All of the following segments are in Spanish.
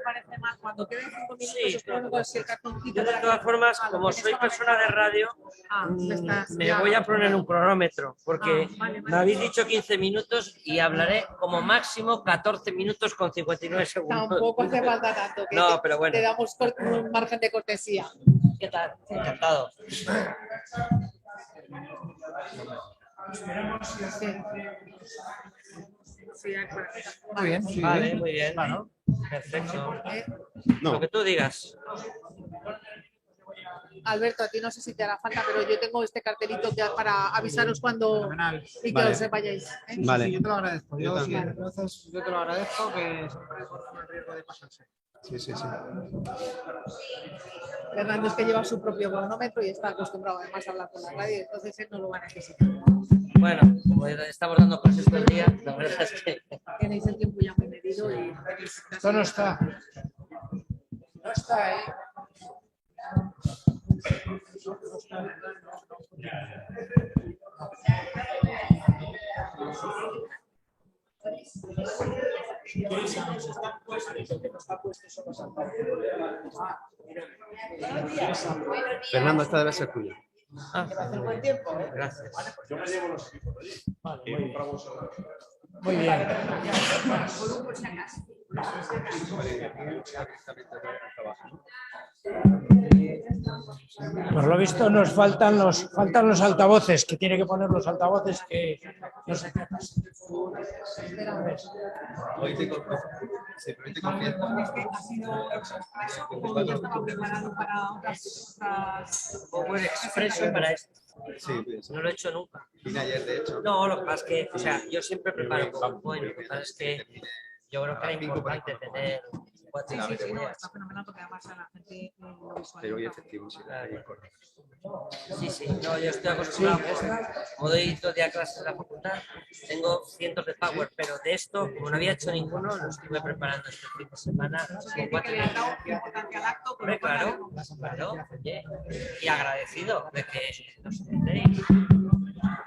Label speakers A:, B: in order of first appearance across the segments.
A: Parece más cuando queden 5 minutos.
B: Sí,
A: Pues, el cartoncito
B: yo de todas formas, como soy persona de radio, me voy a poner un cronómetro, porque me habéis dicho 15 minutos y hablaré como máximo 14 minutos con 59 segundos.
A: Tampoco hace falta tanto, que
B: no, pero bueno.
A: te damos un margen de cortesía.
B: ¿Qué tal? Encantado.
A: Sí,
C: muy bien, sí,
B: vale,
C: bien.
B: Muy bien.
C: Claro.
B: Perfecto.
D: No.
B: Lo que tú digas.
A: Alberto, a ti no sé si te hará falta, pero yo tengo este cartelito para avisaros cuando y que os vayáis.
D: Vale.
C: Sí, yo te lo agradezco.
D: Yo también.
C: Entonces, yo te lo agradezco, que siempre corre el riesgo de pasarse.
D: Sí.
A: Fernando es que lleva su propio cronómetro y está acostumbrado además a hablar con la radio, entonces él no lo va a necesitar.
B: Bueno, como estamos dando clases todo el día, la verdad es que...
A: Tenéis el tiempo ya muy medido y...
C: Esto no está. No está ahí.
D: Fernando, esta debe ser tuya.
B: Gracias.
E: Yo me llevo los equipos de allí. Vale,
C: Muy bien. Por lo visto nos faltan los altavoces, que tiene que poner los altavoces que no sé qué pasa.
D: Hoy tengo simplemente confianza.
A: Es que ha sido expreso o ya estaba preparado para otras...
B: Power Expreso para esto.
D: Sí, pues,
B: No lo he hecho nunca.
D: vine ayer, de hecho.
B: No, lo que pasa es que, o sea, yo siempre preparo PowerPoint, lo que pasa es que yo creo que era importante tener cuatro
A: Sí, no,
B: ideas.
A: está fenomenal porque además a la gente lo visualiza.
D: Pero hoy efectivo, sí.
B: Sí, no, yo estoy acostumbrado, como doy 2 días clases en la facultad, tengo cientos de Power, pero de esto, como no había hecho ninguno, lo estuve preparando este fin de semana.
A: Que le han dado importancia al acto.
B: Hombre, claro, oye, y agradecido de que nos entendéis. La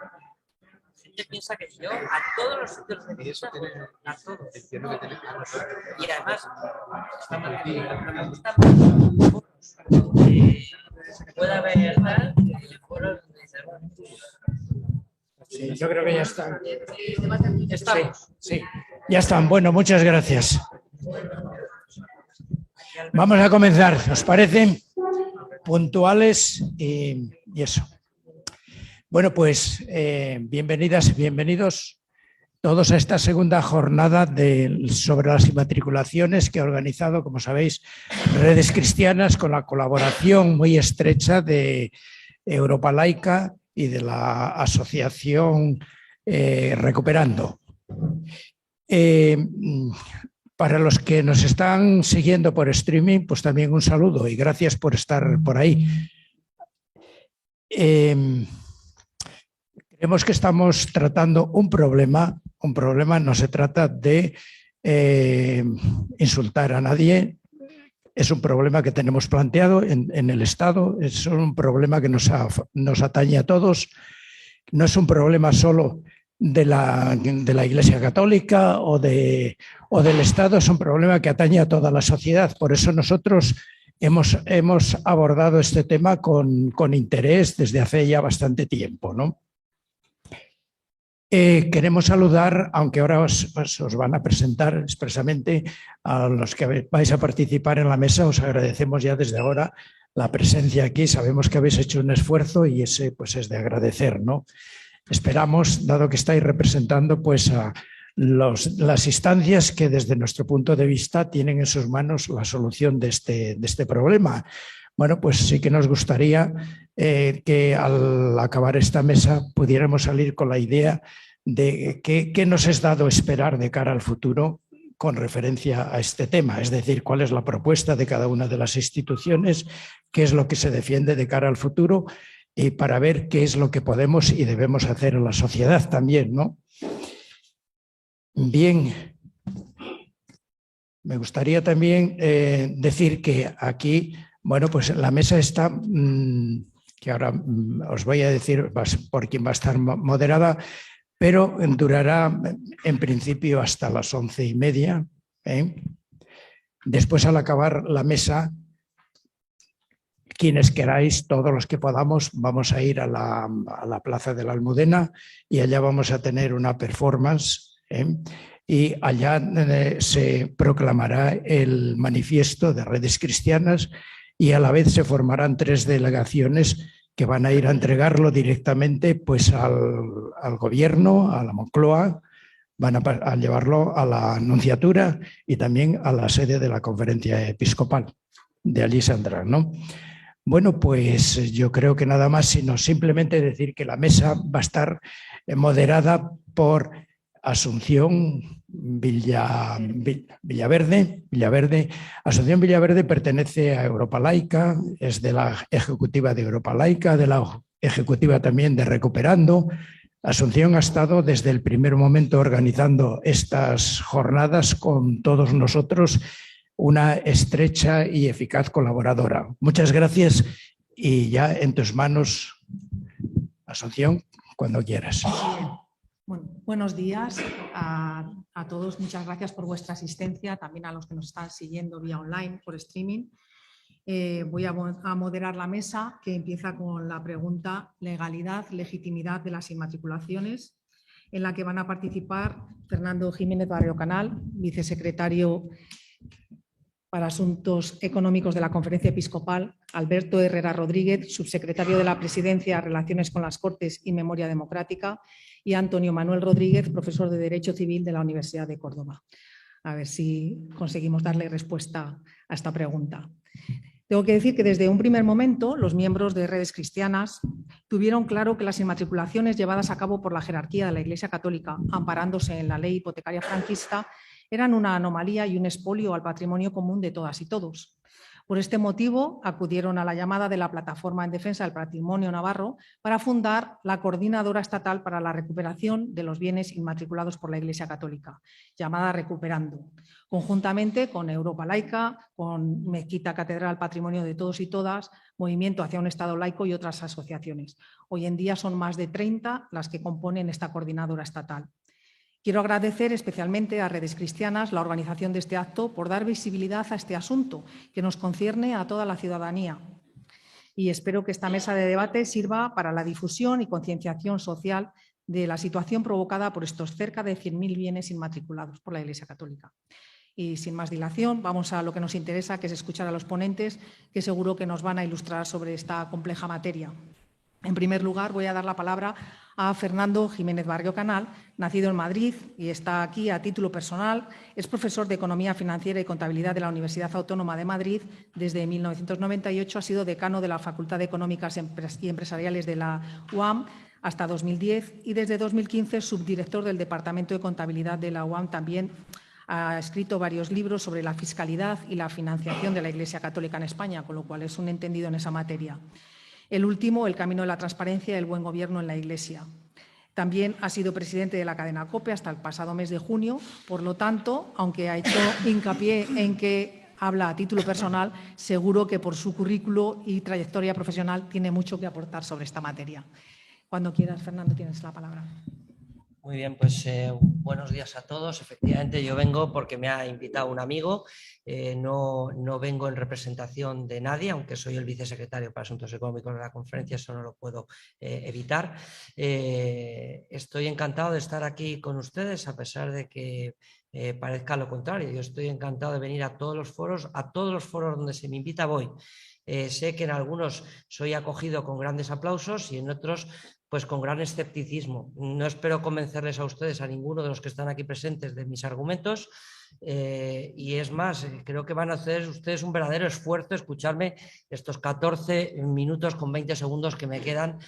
B: gente piensa que yo a todos los sitios de mi vida, a todos.
D: Entiendo que tiene que...
B: Y además, me gusta mucho que pueda haber tal, que fueron
C: Sí, yo creo que ya están.
B: estamos.
C: Sí, ya están. Bueno, muchas gracias. Vamos a comenzar, ¿os parece? Puntuales y eso. Bueno, pues bienvenidas y bienvenidos todos a esta segunda jornada sobre las inmatriculaciones que ha organizado, como sabéis, Redes Cristianas con la colaboración muy estrecha de Europa Laica y de la asociación Recuperando. Para los que nos están siguiendo por streaming, pues también un saludo y gracias por estar por ahí. Creemos que estamos tratando un problema no se trata de insultar a nadie, es un problema que tenemos planteado en el Estado, es un problema que nos atañe a todos, no es un problema solo de la Iglesia Católica o del Estado, es un problema que atañe a toda la sociedad. Por eso nosotros hemos abordado este tema con interés desde hace ya bastante tiempo, ¿no? Queremos saludar, aunque ahora os van a presentar expresamente a los que vais a participar en la mesa, os agradecemos ya desde ahora la presencia aquí, sabemos que habéis hecho un esfuerzo y ese pues es de agradecer, ¿no? Esperamos, dado que estáis representando pues a las instancias que desde nuestro punto de vista tienen en sus manos la solución de este problema. Bueno, pues sí que nos gustaría que al acabar esta mesa pudiéramos salir con la idea de qué nos es dado esperar de cara al futuro con referencia a este tema, es decir, cuál es la propuesta de cada una de las instituciones, qué es lo que se defiende de cara al futuro y para ver qué es lo que podemos y debemos hacer en la sociedad también, ¿no? Bien, me gustaría también decir que aquí, bueno, pues la mesa está, que ahora os voy a decir por quién va a estar moderada, pero durará en principio hasta las 11:30. Después, al acabar la mesa, quienes queráis, todos los que podamos, vamos a ir a la Plaza de la Almudena y allá vamos a tener una performance, y allá se proclamará el manifiesto de Redes Cristianas y a la vez se formarán 3 delegaciones que van a ir a entregarlo directamente pues, al gobierno, a la Moncloa, van a llevarlo a la Nunciatura y también a la sede de la Conferencia Episcopal. De allí saldrá, ¿no? Bueno, pues yo creo que nada más, sino simplemente decir que la mesa va a estar moderada por Asunción Villaverde. Asunción Villaverde pertenece a Europa Laica, es de la ejecutiva de Europa Laica, de la ejecutiva también de Recuperando. Asunción ha estado desde el primer momento organizando estas jornadas con todos nosotros, una estrecha y eficaz colaboradora. Muchas gracias y ya en tus manos, Asunción, cuando quieras.
F: Bueno, buenos días a todos. Muchas gracias por vuestra asistencia, también a los que nos están siguiendo vía online por streaming. Voy a moderar la mesa, que empieza con la pregunta legalidad, legitimidad de las inmatriculaciones, en la que van a participar Fernando Jiménez Barrio Canal, vicesecretario para Asuntos Económicos de la Conferencia Episcopal, Alberto Herrera Rodríguez, subsecretario de la Presidencia, Relaciones con las Cortes y Memoria Democrática, y Antonio Manuel Rodríguez, profesor de Derecho Civil de la Universidad de Córdoba. A ver si conseguimos darle respuesta a esta pregunta. Tengo que decir que desde un primer momento los miembros de Redes Cristianas tuvieron claro que las inmatriculaciones llevadas a cabo por la jerarquía de la Iglesia Católica, amparándose en la ley hipotecaria franquista, eran una anomalía y un expolio al patrimonio común de todas y todos. Por este motivo, acudieron a la llamada de la Plataforma en Defensa del Patrimonio Navarro para fundar la Coordinadora Estatal para la Recuperación de los Bienes Inmatriculados por la Iglesia Católica, llamada Recuperando, conjuntamente con Europa Laica, con Mezquita Catedral Patrimonio de Todos y Todas, Movimiento hacia un Estado Laico y otras asociaciones. Hoy en día son más de 30 las que componen esta Coordinadora Estatal. Quiero agradecer especialmente a Redes Cristianas la organización de este acto por dar visibilidad a este asunto que nos concierne a toda la ciudadanía. Y espero que esta mesa de debate sirva para la difusión y concienciación social de la situación provocada por estos cerca de 100.000 bienes inmatriculados por la Iglesia Católica. Y sin más dilación, vamos a lo que nos interesa, que es escuchar a los ponentes, que seguro que nos van a ilustrar sobre esta compleja materia. En primer lugar, voy a dar la palabra a Fernando Jiménez Barrio Canal, nacido en Madrid y está aquí a título personal. Es profesor de Economía Financiera y Contabilidad de la Universidad Autónoma de Madrid. Desde 1998 ha sido decano de la Facultad de Económicas y Empresariales de la UAM hasta 2010 y desde 2015 subdirector del Departamento de Contabilidad de la UAM. También ha escrito varios libros sobre la fiscalidad y la financiación de la Iglesia Católica en España, con lo cual es un entendido en esa materia. El último, El camino de la transparencia y el buen gobierno en la Iglesia. También ha sido presidente de la cadena COPE hasta el pasado mes de junio. Por lo tanto, aunque ha hecho hincapié en que habla a título personal, seguro que por su currículo y trayectoria profesional tiene mucho que aportar sobre esta materia. Cuando quieras, Fernando, tienes la palabra.
B: Muy bien, pues buenos días a todos. Efectivamente, yo vengo porque me ha invitado un amigo. No vengo en representación de nadie, aunque soy el vicesecretario para Asuntos Económicos de la conferencia, eso no lo puedo evitar. Estoy encantado de estar aquí con ustedes, a pesar de que parezca lo contrario. Yo estoy encantado de venir a todos los foros donde se me invita voy. Sé que en algunos soy acogido con grandes aplausos y en otros pues con gran escepticismo. No espero convencerles a ustedes, a ninguno de los que están aquí presentes, de mis argumentos, y es más, creo que van a hacer ustedes un verdadero esfuerzo escucharme estos 14 minutos con 20 segundos que me quedan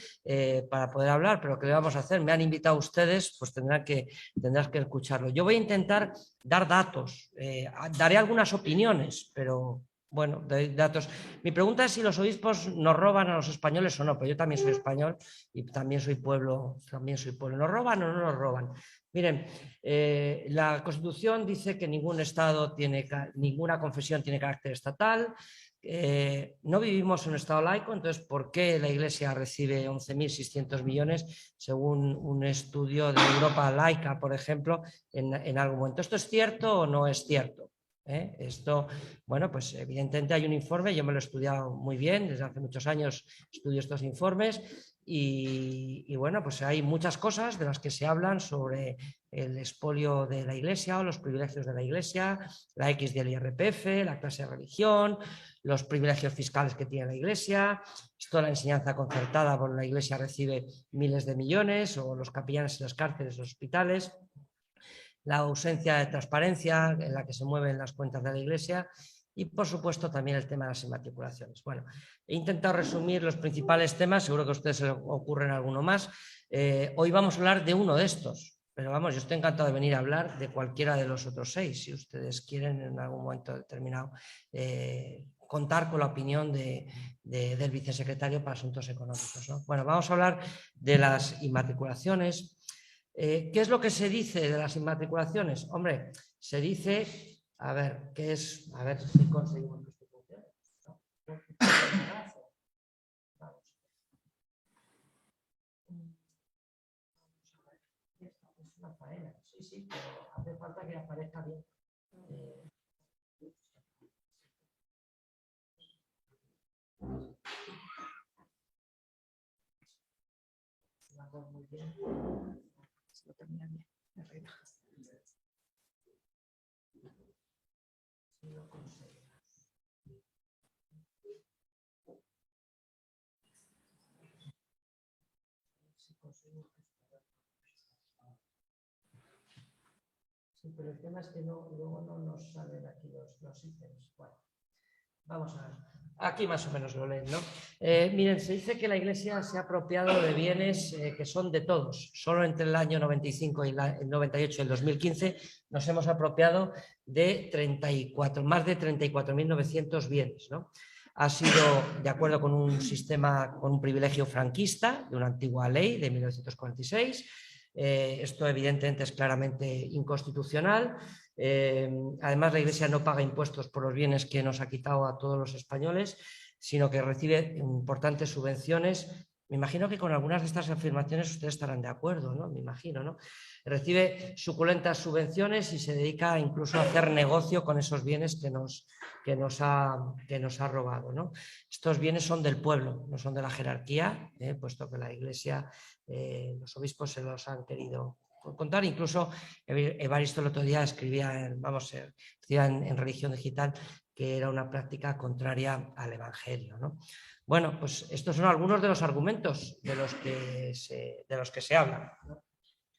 B: para poder hablar, pero ¿qué le vamos a hacer? Me han invitado ustedes, pues tendrás que escucharlo. Yo voy a intentar dar datos, daré algunas opiniones, pero bueno, doy datos. Mi pregunta es si los obispos nos roban a los españoles o no, pero yo también soy español y también soy pueblo. ¿Nos roban o no nos roban? Miren, la Constitución dice que ningún Estado ninguna confesión tiene carácter estatal, No vivimos en un Estado laico, entonces, ¿por qué la Iglesia recibe 11.600 millones según un estudio de Europa laica, por ejemplo, en algún momento? ¿Esto es cierto o no es cierto? Esto, bueno, pues evidentemente hay un informe, yo me lo he estudiado muy bien, desde hace muchos años estudio estos informes y bueno, pues hay muchas cosas de las que se hablan sobre el expolio de la Iglesia o los privilegios de la Iglesia, la X del IRPF, la clase de religión, los privilegios fiscales que tiene la Iglesia, toda la enseñanza concertada por la Iglesia recibe miles de millones, o los capellanes en las cárceles, los hospitales, la ausencia de transparencia en la que se mueven las cuentas de la Iglesia y, por supuesto, también el tema de las inmatriculaciones. Bueno, he intentado resumir los principales temas, seguro que a ustedes se les ocurren alguno más. Hoy vamos a hablar de uno de estos, pero vamos, yo estoy encantado de venir a hablar de cualquiera de los otros 6, si ustedes quieren en algún momento determinado contar con la opinión del vicesecretario para Asuntos Económicos, ¿no? Bueno, vamos a hablar de las inmatriculaciones. ¿Qué es lo que se dice de las inmatriculaciones? Hombre, se dice, a ver, ¿qué es? A ver si conseguimos que esto funcione. Es una faena, sí, pero hace falta que aparezca bien. Muy bien.
F: Lo termina bien, me relajas.
B: Si lo conseguimos. Sí, pero el tema es que luego no nos salen aquí los ítems. Bueno, vamos a ver. Aquí más o menos lo leen, ¿no? Miren, se dice que la Iglesia se ha apropiado de bienes que son de todos. Solo entre el año 95 y el 98 y el 2015 nos hemos apropiado de más de 34.900 bienes, ¿no? Ha sido de acuerdo con un sistema, con un privilegio franquista de una antigua ley de 1946. Esto evidentemente es claramente inconstitucional. Además, la Iglesia no paga impuestos por los bienes que nos ha quitado a todos los españoles, sino que recibe importantes subvenciones. Me imagino que con algunas de estas afirmaciones ustedes estarán de acuerdo, ¿no? Me imagino, ¿no? Recibe suculentas subvenciones y se dedica incluso a hacer negocio con esos bienes que nos ha robado, ¿no? Estos bienes son del pueblo, no son de la jerarquía, puesto que la Iglesia, los obispos se los han querido contar. Incluso Evaristo el otro día escribía en Religión Digital que era una práctica contraria al Evangelio, ¿no? Bueno, pues estos son algunos de los argumentos de los que se habla, ¿no?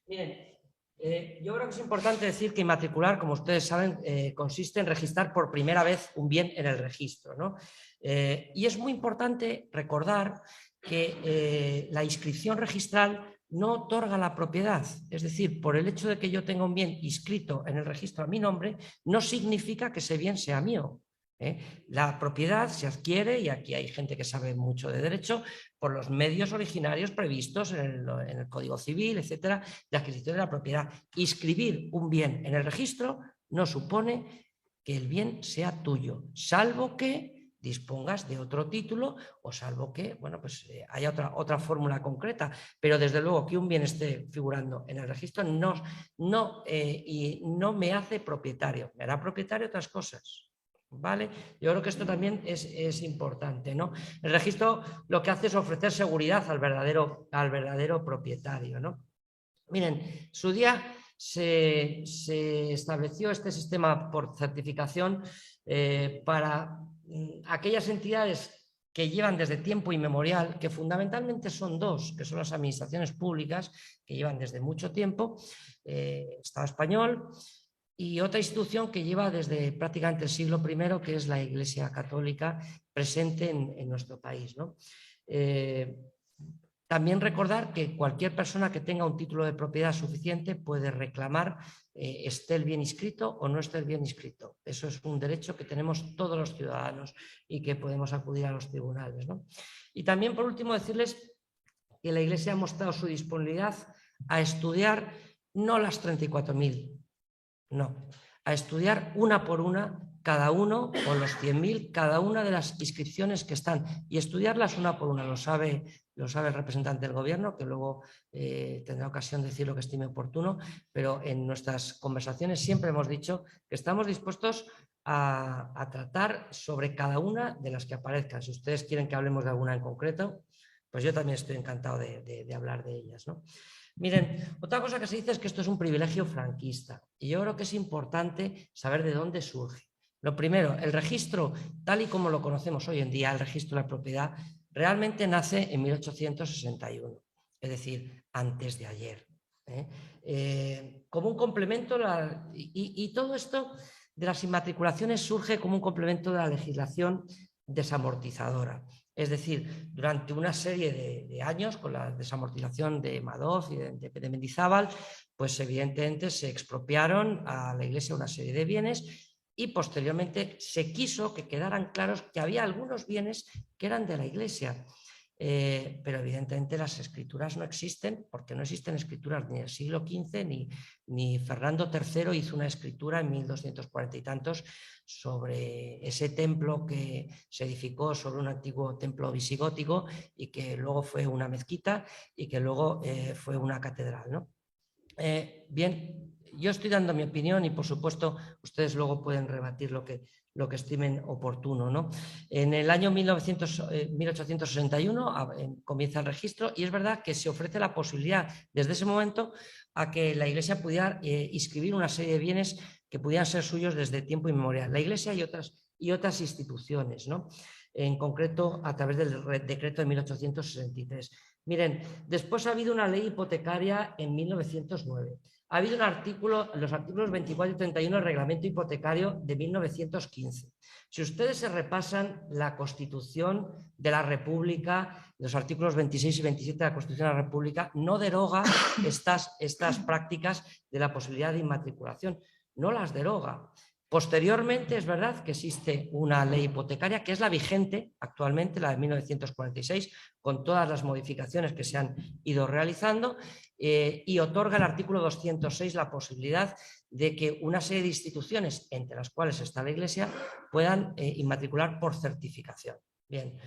B: Miren, yo creo que es importante decir que inmatricular, como ustedes saben, consiste en registrar por primera vez un bien en el registro, ¿no? Y es muy importante recordar que la inscripción registral no otorga la propiedad. Es decir, por el hecho de que yo tenga un bien inscrito en el registro a mi nombre, no significa que ese bien sea mío. La propiedad se adquiere, y aquí hay gente que sabe mucho de derecho, por los medios originarios previstos en el Código Civil, etcétera, de adquisición de la propiedad. Inscribir un bien en el registro no supone que el bien sea tuyo, salvo que dispongas de otro título o salvo que, bueno, pues haya otra fórmula concreta, pero desde luego que un bien esté figurando en el registro no me hace propietario, me hará propietario otras cosas. ¿Vale? Yo creo que esto también es importante, ¿no? El registro lo que hace es ofrecer seguridad al verdadero propietario, ¿no? Miren, su día se estableció este sistema por certificación para aquellas entidades que llevan desde tiempo inmemorial, que fundamentalmente son dos, que son las administraciones públicas, que llevan desde mucho tiempo, Estado español, y otra institución que lleva desde prácticamente el siglo I, que es la Iglesia Católica presente en nuestro país, ¿no? También recordar que cualquier persona que tenga un título de propiedad suficiente puede reclamar, esté el bien inscrito o no esté el bien inscrito. Eso es un derecho que tenemos todos los ciudadanos y que podemos acudir a los tribunales, ¿no? Y también, por último, decirles que la Iglesia ha mostrado su disponibilidad a estudiar no las 34.000, no, a estudiar una por una cada uno, o los 100.000, cada una de las inscripciones que están y estudiarlas una por una. Lo sabe el representante del gobierno, que luego tendrá ocasión de decir lo que estime oportuno, pero en nuestras conversaciones siempre hemos dicho que estamos dispuestos a tratar sobre cada una de las que aparezcan. Si ustedes quieren que hablemos de alguna en concreto, pues yo también estoy encantado de hablar de ellas, ¿no? Miren, otra cosa que se dice es que esto es un privilegio franquista y yo creo que es importante saber de dónde surge. Lo primero, el registro, tal y como lo conocemos hoy en día, el registro de la propiedad, realmente nace en 1861, es decir, antes de ayer. Como un complemento, y todo esto de las inmatriculaciones surge como un complemento de la legislación desamortizadora. Es decir, durante una serie de años, con la desamortización de Madoz y de Mendizábal, pues evidentemente se expropiaron a la Iglesia una serie de bienes y posteriormente se quiso que quedaran claros que había algunos bienes que eran de la Iglesia. Pero evidentemente las escrituras no existen, porque no existen escrituras ni del siglo XV, ni Fernando III hizo una escritura en 1240 y tantos sobre ese templo que se edificó sobre un antiguo templo visigótico y que luego fue una mezquita y que luego fue una catedral, ¿no? Bien, yo estoy dando mi opinión y por supuesto ustedes luego pueden rebatir lo que estimen oportuno, ¿no? En el año 1861 comienza el registro y es verdad que se ofrece la posibilidad desde ese momento a que la Iglesia pudiera inscribir una serie de bienes que pudieran ser suyos desde tiempo inmemorial. La Iglesia y otras instituciones, ¿no? En concreto a través del decreto de 1863. Miren, después ha habido una ley hipotecaria en 1909. Ha habido un artículo, los artículos 24 y 31 del reglamento hipotecario de 1915. Si ustedes se repasan la Constitución de la República, los artículos 26 y 27 de la Constitución de la República, no deroga estas prácticas de la posibilidad de inmatriculación, no las deroga. Posteriormente es verdad que existe una ley hipotecaria que es la vigente actualmente, la de 1946, con todas las modificaciones que se han ido realizando y otorga el artículo 206 la posibilidad de que una serie de instituciones, entre las cuales está la Iglesia, puedan inmatricular por certificación. Bien,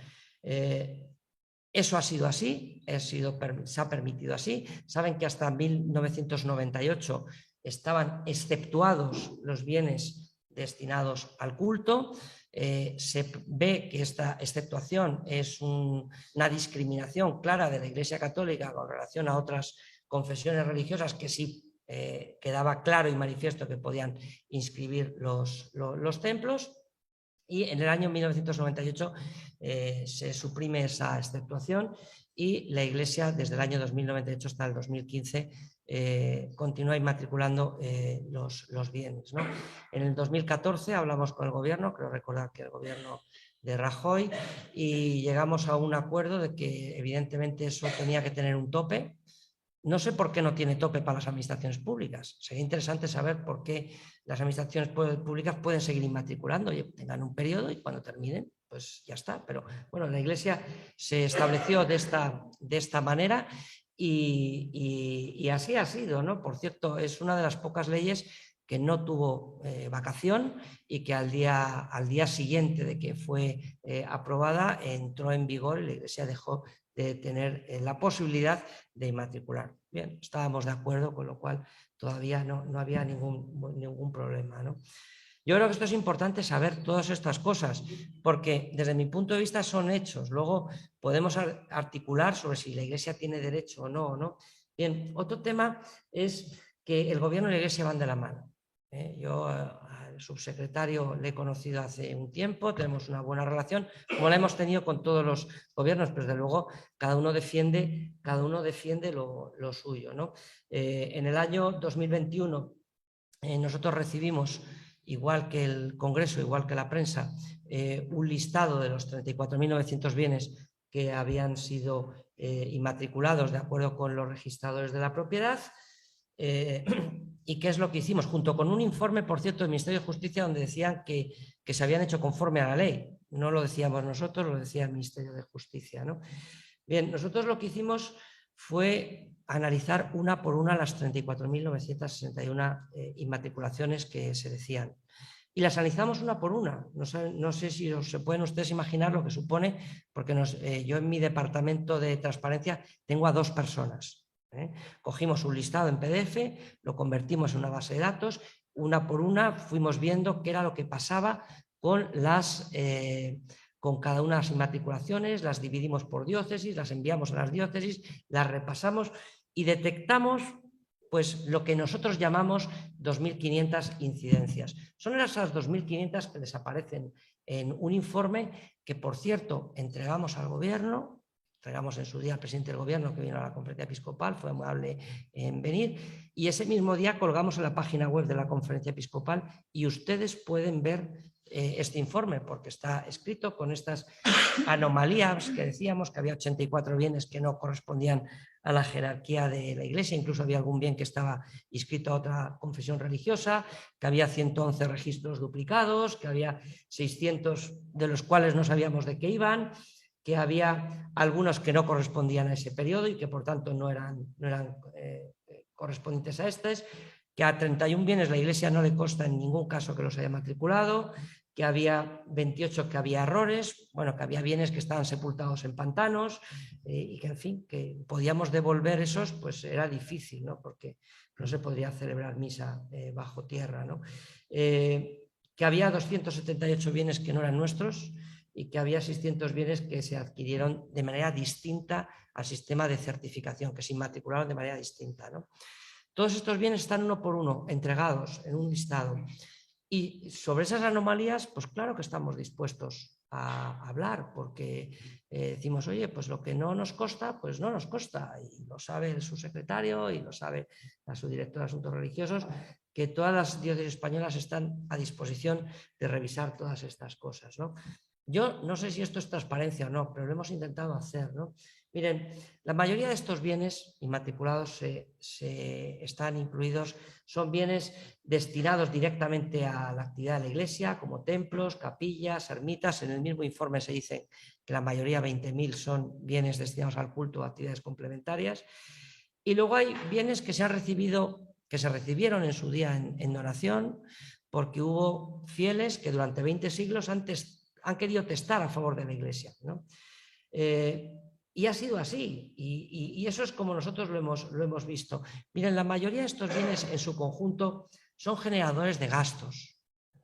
B: eso ha sido así, se ha permitido así. Saben que hasta 1998 estaban exceptuados los bienes destinados al culto. Se ve que esta exceptuación es una discriminación clara de la Iglesia Católica con relación a otras confesiones religiosas que sí quedaba claro y manifiesto que podían inscribir los templos. Y en el año 1998 se suprime esa exceptuación y la Iglesia desde el año 2098 hasta el 2015 continúa inmatriculando los bienes, ¿no? En el 2014 hablamos con el gobierno, creo recordar que el gobierno de Rajoy, y llegamos a un acuerdo de que evidentemente eso tenía que tener un tope. No sé por qué no tiene tope para las administraciones públicas. Sería interesante saber por qué las administraciones públicas pueden seguir inmatriculando. Oye, tengan un periodo y cuando terminen, pues ya está. Pero bueno, la Iglesia se estableció de esta manera y así ha sido, ¿no? Por cierto, es una de las pocas leyes que no tuvo vacación y que al día siguiente de que fue aprobada entró en vigor y la Iglesia dejó de tener la posibilidad de inmatricular. Bien, estábamos de acuerdo, con lo cual todavía no había ningún problema, ¿no? Yo creo que esto es importante saber todas estas cosas, porque desde mi punto de vista son hechos. Luego podemos articular sobre si la Iglesia tiene derecho o no. Bien, otro tema es que el gobierno y la Iglesia van de la mano. Yo al subsecretario le he conocido hace un tiempo, tenemos una buena relación, como la hemos tenido con todos los gobiernos, pero desde luego cada uno defiende lo suyo, ¿no? En el año 2021 nosotros recibimos, igual que el Congreso, igual que la prensa, un listado de los 34.900 bienes que habían sido inmatriculados de acuerdo con los registradores de la propiedad. ¿Y qué es lo que hicimos? Junto con un informe, por cierto, del Ministerio de Justicia, donde decían que se habían hecho conforme a la ley. No lo decíamos nosotros, lo decía el Ministerio de Justicia, ¿no? Bien, nosotros lo que hicimos fue analizar una por una las 34.961 inmatriculaciones que se decían. y las analizamos una por una. No sé si se pueden ustedes imaginar lo que supone, porque yo en mi departamento de transparencia tengo a 2 personas. Cogimos un listado en PDF, lo convertimos en una base de datos, una por una fuimos viendo qué era lo que pasaba con cada una de las inmatriculaciones, las dividimos por diócesis, las enviamos a las diócesis, las repasamos y detectamos pues lo que nosotros llamamos 2.500 incidencias. Son esas 2.500 que desaparecen en un informe que, por cierto, entregamos al gobierno. Entregamos en su día al presidente del gobierno, que vino a la conferencia episcopal, fue amable en venir, y ese mismo día colgamos en la página web de la conferencia episcopal y ustedes pueden ver este informe, porque está escrito con estas anomalías que decíamos, que había 84 bienes que no correspondían a la jerarquía de la Iglesia, incluso había algún bien que estaba inscrito a otra confesión religiosa, que había 111 registros duplicados, que había 600 de los cuales no sabíamos de qué iban, que había algunos que no correspondían a ese periodo y que por tanto no eran correspondientes a estos, que a 31 bienes la Iglesia no le consta en ningún caso que los haya matriculado, que había 28 que había errores, bueno, que había bienes que estaban sepultados en pantanos y que, en fin, que podíamos devolver esos, pues era difícil, ¿no? Porque no se podría celebrar misa bajo tierra, ¿no? Que había 278 bienes que no eran nuestros, y que había 600 bienes que se adquirieron de manera distinta al sistema de certificación, que se inmatricularon de manera distinta, ¿no? Todos estos bienes están uno por uno entregados en un listado. Y sobre esas anomalías, pues claro que estamos dispuestos a hablar, porque decimos, oye, pues lo que no nos consta, pues no nos consta. Y lo sabe el subsecretario y lo sabe la subdirectora de Asuntos Religiosos, que todas las diócesis españolas están a disposición de revisar todas estas cosas, ¿no? Yo no sé si esto es transparencia o no, pero lo hemos intentado hacer, ¿no? Miren, la mayoría de estos bienes inmatriculados están incluidos, son bienes destinados directamente a la actividad de la Iglesia, como templos, capillas, ermitas. En el mismo informe se dice que la mayoría, 20.000, son bienes destinados al culto o actividades complementarias. Y luego hay bienes que se recibieron en su día en donación, porque hubo fieles que durante 20 siglos han querido testar a favor de la Iglesia, ¿no? Y ha sido así, y eso es como nosotros lo hemos visto. Miren, la mayoría de estos bienes en su conjunto son generadores de gastos.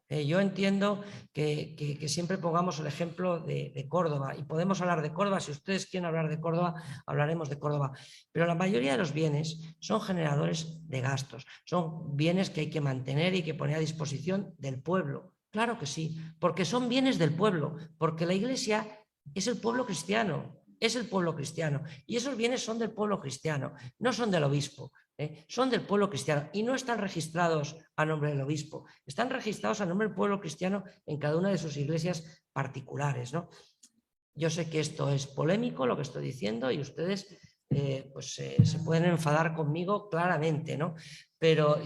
B: Yo entiendo que siempre pongamos el ejemplo de Córdoba, y podemos hablar de Córdoba. Si ustedes quieren hablar de Córdoba, hablaremos de Córdoba, pero la mayoría de los bienes son generadores de gastos, son bienes que hay que mantener y que poner a disposición del pueblo. Claro que sí, porque son bienes del pueblo, porque la Iglesia es el pueblo cristiano. Es el pueblo cristiano, y esos bienes son del pueblo cristiano, no son del obispo, son del pueblo cristiano, y no están registrados a nombre del obispo, están registrados a nombre del pueblo cristiano en cada una de sus iglesias particulares, ¿no? Yo sé que esto es polémico, lo que estoy diciendo, y ustedes se pueden enfadar conmigo claramente, ¿no? Pero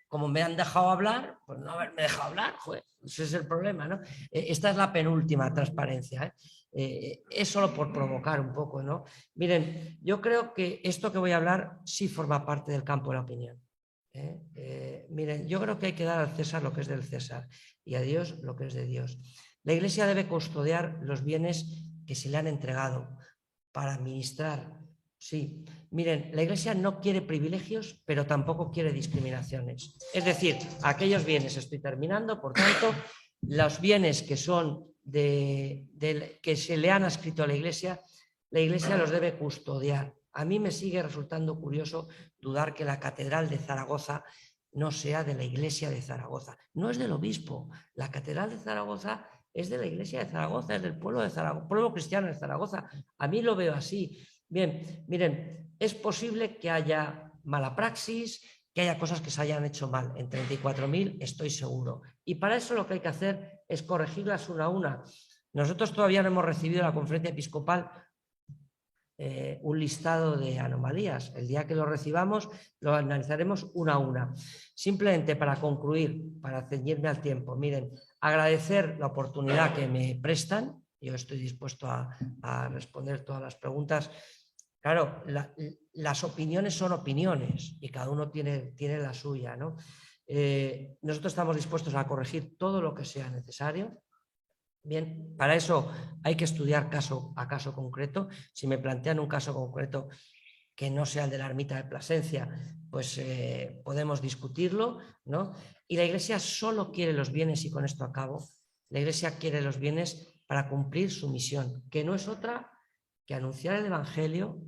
B: como me han dejado hablar, pues no haberme dejado hablar, joder, ese es el problema, ¿no? Esta es la penúltima transparencia, es solo por provocar un poco, ¿no? Miren, yo creo que esto que voy a hablar sí forma parte del campo de la opinión. Miren, yo creo que hay que dar al César lo que es del César y a Dios lo que es de Dios. La Iglesia debe custodiar los bienes que se le han entregado para administrar. Sí, miren, la Iglesia no quiere privilegios, pero tampoco quiere discriminaciones. Es decir, aquellos bienes, estoy terminando, por tanto, los bienes que son que se le han adscrito a la Iglesia los debe custodiar. A mí me sigue resultando curioso dudar que la Catedral de Zaragoza no sea de la Iglesia de Zaragoza. No es del obispo. La Catedral de Zaragoza es de la Iglesia de Zaragoza, es del pueblo de Zaragoza, pueblo cristiano de Zaragoza. A mí lo veo así. Bien, miren, es posible que haya mala praxis, que haya cosas que se hayan hecho mal. En 34.000 estoy seguro. Y para eso lo que hay que hacer es corregirlas una a una. Nosotros todavía no hemos recibido de la conferencia episcopal un listado de anomalías. El día que lo recibamos lo analizaremos una a una. Simplemente para concluir, para ceñirme al tiempo, miren, agradecer la oportunidad que me prestan. Yo estoy dispuesto a responder todas las preguntas. Claro, las opiniones son opiniones y cada uno tiene la suya, ¿no? Nosotros estamos dispuestos a corregir todo lo que sea necesario. Bien, para eso hay que estudiar caso a caso concreto. Si me plantean un caso concreto que no sea el de la ermita de Plasencia, pues podemos discutirlo, ¿no? Y la Iglesia solo quiere los bienes, y con esto acabo, la Iglesia quiere los bienes para cumplir su misión, que no es otra que anunciar el Evangelio,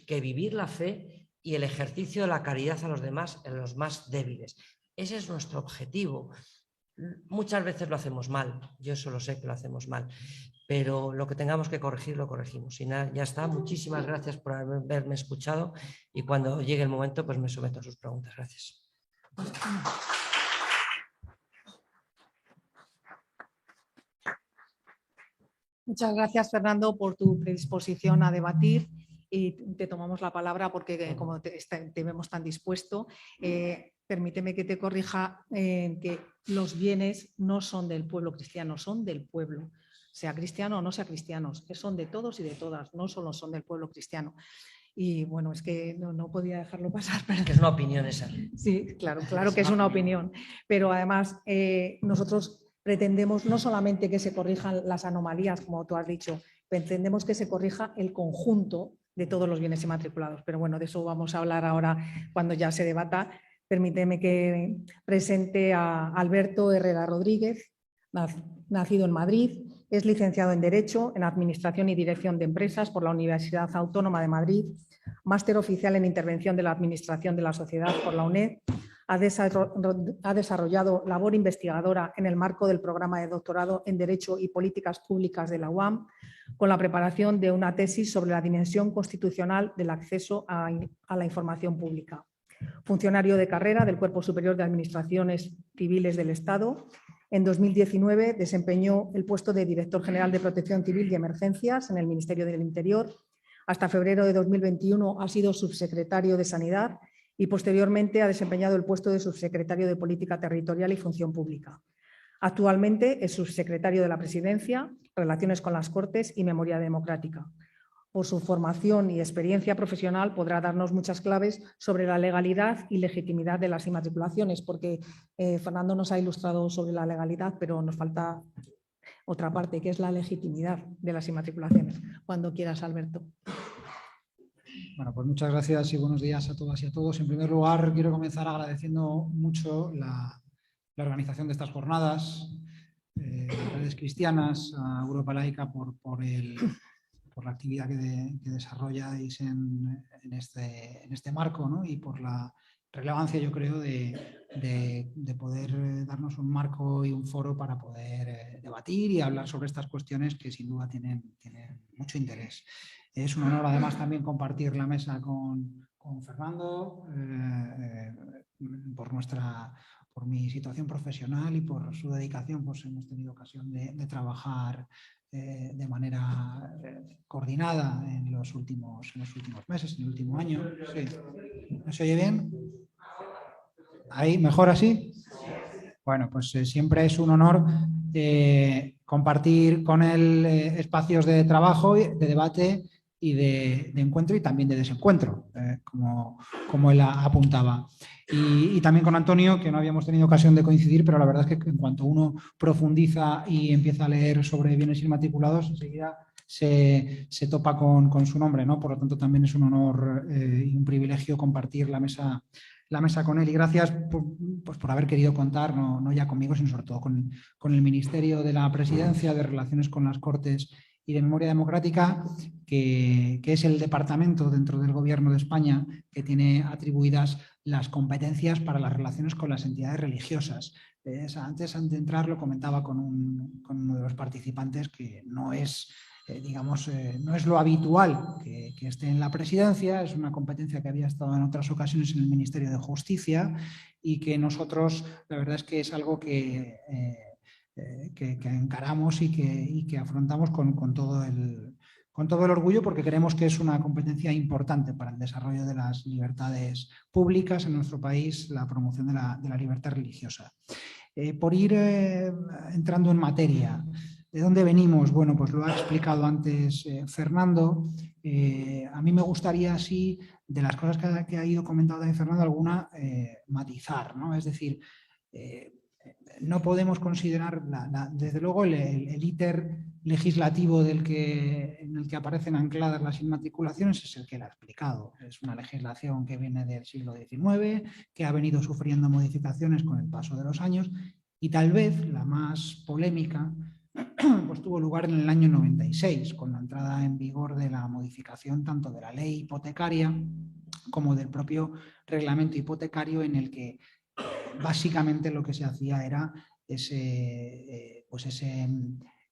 B: que vivir la fe y el ejercicio de la caridad a los demás, en los más débiles. Ese es nuestro objetivo. Muchas veces lo hacemos mal, yo solo sé que lo hacemos mal, pero lo que tengamos que corregir lo corregimos. Y nada, ya está. Muchísimas gracias por haberme escuchado, y cuando llegue el momento pues me someto a sus preguntas. Gracias.
F: Muchas gracias, Fernando, por tu predisposición a debatir, y te tomamos la palabra porque como te vemos tan dispuesto. Permíteme que te corrija que los bienes no son del pueblo cristiano, son del pueblo, sea cristiano o no sea cristiano, que son de todos y de todas, no solo son del pueblo cristiano. Y bueno, es que no podía dejarlo pasar.
B: Que es una opinión esa.
F: Sí, claro que es una opinión, pero además nosotros pretendemos no solamente que se corrijan las anomalías, como tú has dicho, pretendemos que se corrija el conjunto de todos los bienes inmatriculados. Pero bueno, de eso vamos a hablar ahora cuando ya se debata. Permíteme que presente a Alberto Herrera Rodríguez, nacido en Madrid, es licenciado en Derecho, en Administración y Dirección de Empresas por la Universidad Autónoma de Madrid, máster oficial en Intervención de la Administración de la Sociedad por la UNED, ha desarrollado labor investigadora en el marco del programa de doctorado en Derecho y Políticas Públicas de la UAM, con la preparación de una tesis sobre la dimensión constitucional del acceso a la información pública. Funcionario de carrera del Cuerpo Superior de Administraciones Civiles del Estado. En 2019 desempeñó el puesto de Director General de Protección Civil y Emergencias en el Ministerio del Interior. Hasta febrero de 2021 ha sido subsecretario de Sanidad y posteriormente ha desempeñado el puesto de Subsecretario de Política Territorial y Función Pública. Actualmente es subsecretario de la Presidencia, Relaciones con las Cortes y Memoria Democrática. Por su formación y experiencia profesional podrá darnos muchas claves sobre la legalidad y legitimidad de las inmatriculaciones, porque Fernando nos ha ilustrado sobre la legalidad, pero nos falta otra parte, que es la legitimidad de las inmatriculaciones. Cuando quieras, Alberto.
G: Bueno, pues muchas gracias y buenos días a todas y a todos. En primer lugar, quiero comenzar agradeciendo mucho la organización de estas jornadas, a Redes Cristianas, a Europa Laica por la actividad que desarrolláis en este marco, ¿no? Y por la relevancia, yo creo, de poder darnos un marco y un foro para poder debatir y hablar sobre estas cuestiones que sin duda tienen mucho interés. Es un honor además también compartir la mesa con Fernando por mi situación profesional y por su dedicación. Pues hemos tenido ocasión de trabajar de manera coordinada en los últimos meses, en el último año. Sí. ¿No se oye bien? ¿Ahí? ¿Mejor así? Bueno, pues siempre es un honor compartir con él espacios de trabajo, de debate y de encuentro y también de desencuentro, como él apuntaba. Y también con Antonio, que no habíamos tenido ocasión de coincidir, pero la verdad es que en cuanto uno profundiza y empieza a leer sobre bienes inmatriculados, enseguida se topa con su nombre, ¿no? Por lo tanto, también es un honor y un privilegio compartir la mesa con él. Y gracias por haber querido contar, no ya conmigo, sino sobre todo con el Ministerio de la Presidencia, de Relaciones con las Cortes y de Memoria Democrática, que es el departamento dentro del Gobierno de España que tiene atribuidas las competencias para las relaciones con las entidades religiosas. Antes de entrar lo comentaba con uno de los participantes que no es, no es lo habitual que esté en la presidencia, es una competencia que había estado en otras ocasiones en el Ministerio de Justicia y que nosotros, la verdad es que es algo que encaramos y que afrontamos con todo el orgullo, porque creemos que es una competencia importante para el desarrollo de las libertades públicas en nuestro país, la promoción de la libertad religiosa. Por ir entrando en materia, ¿de dónde venimos? Bueno, pues lo ha explicado antes Fernando. A mí me gustaría, así, de las cosas que ha ido comentando también Fernando, alguna matizar, ¿no? Es decir, no podemos considerar, desde luego, el íter legislativo en el que aparecen ancladas las inmatriculaciones es el que la ha explicado. Es una legislación que viene del siglo XIX, que ha venido sufriendo modificaciones con el paso de los años, y tal vez la más polémica pues tuvo lugar en el año 96, con la entrada en vigor de la modificación tanto de la ley hipotecaria como del propio reglamento hipotecario, en el que básicamente lo que se hacía era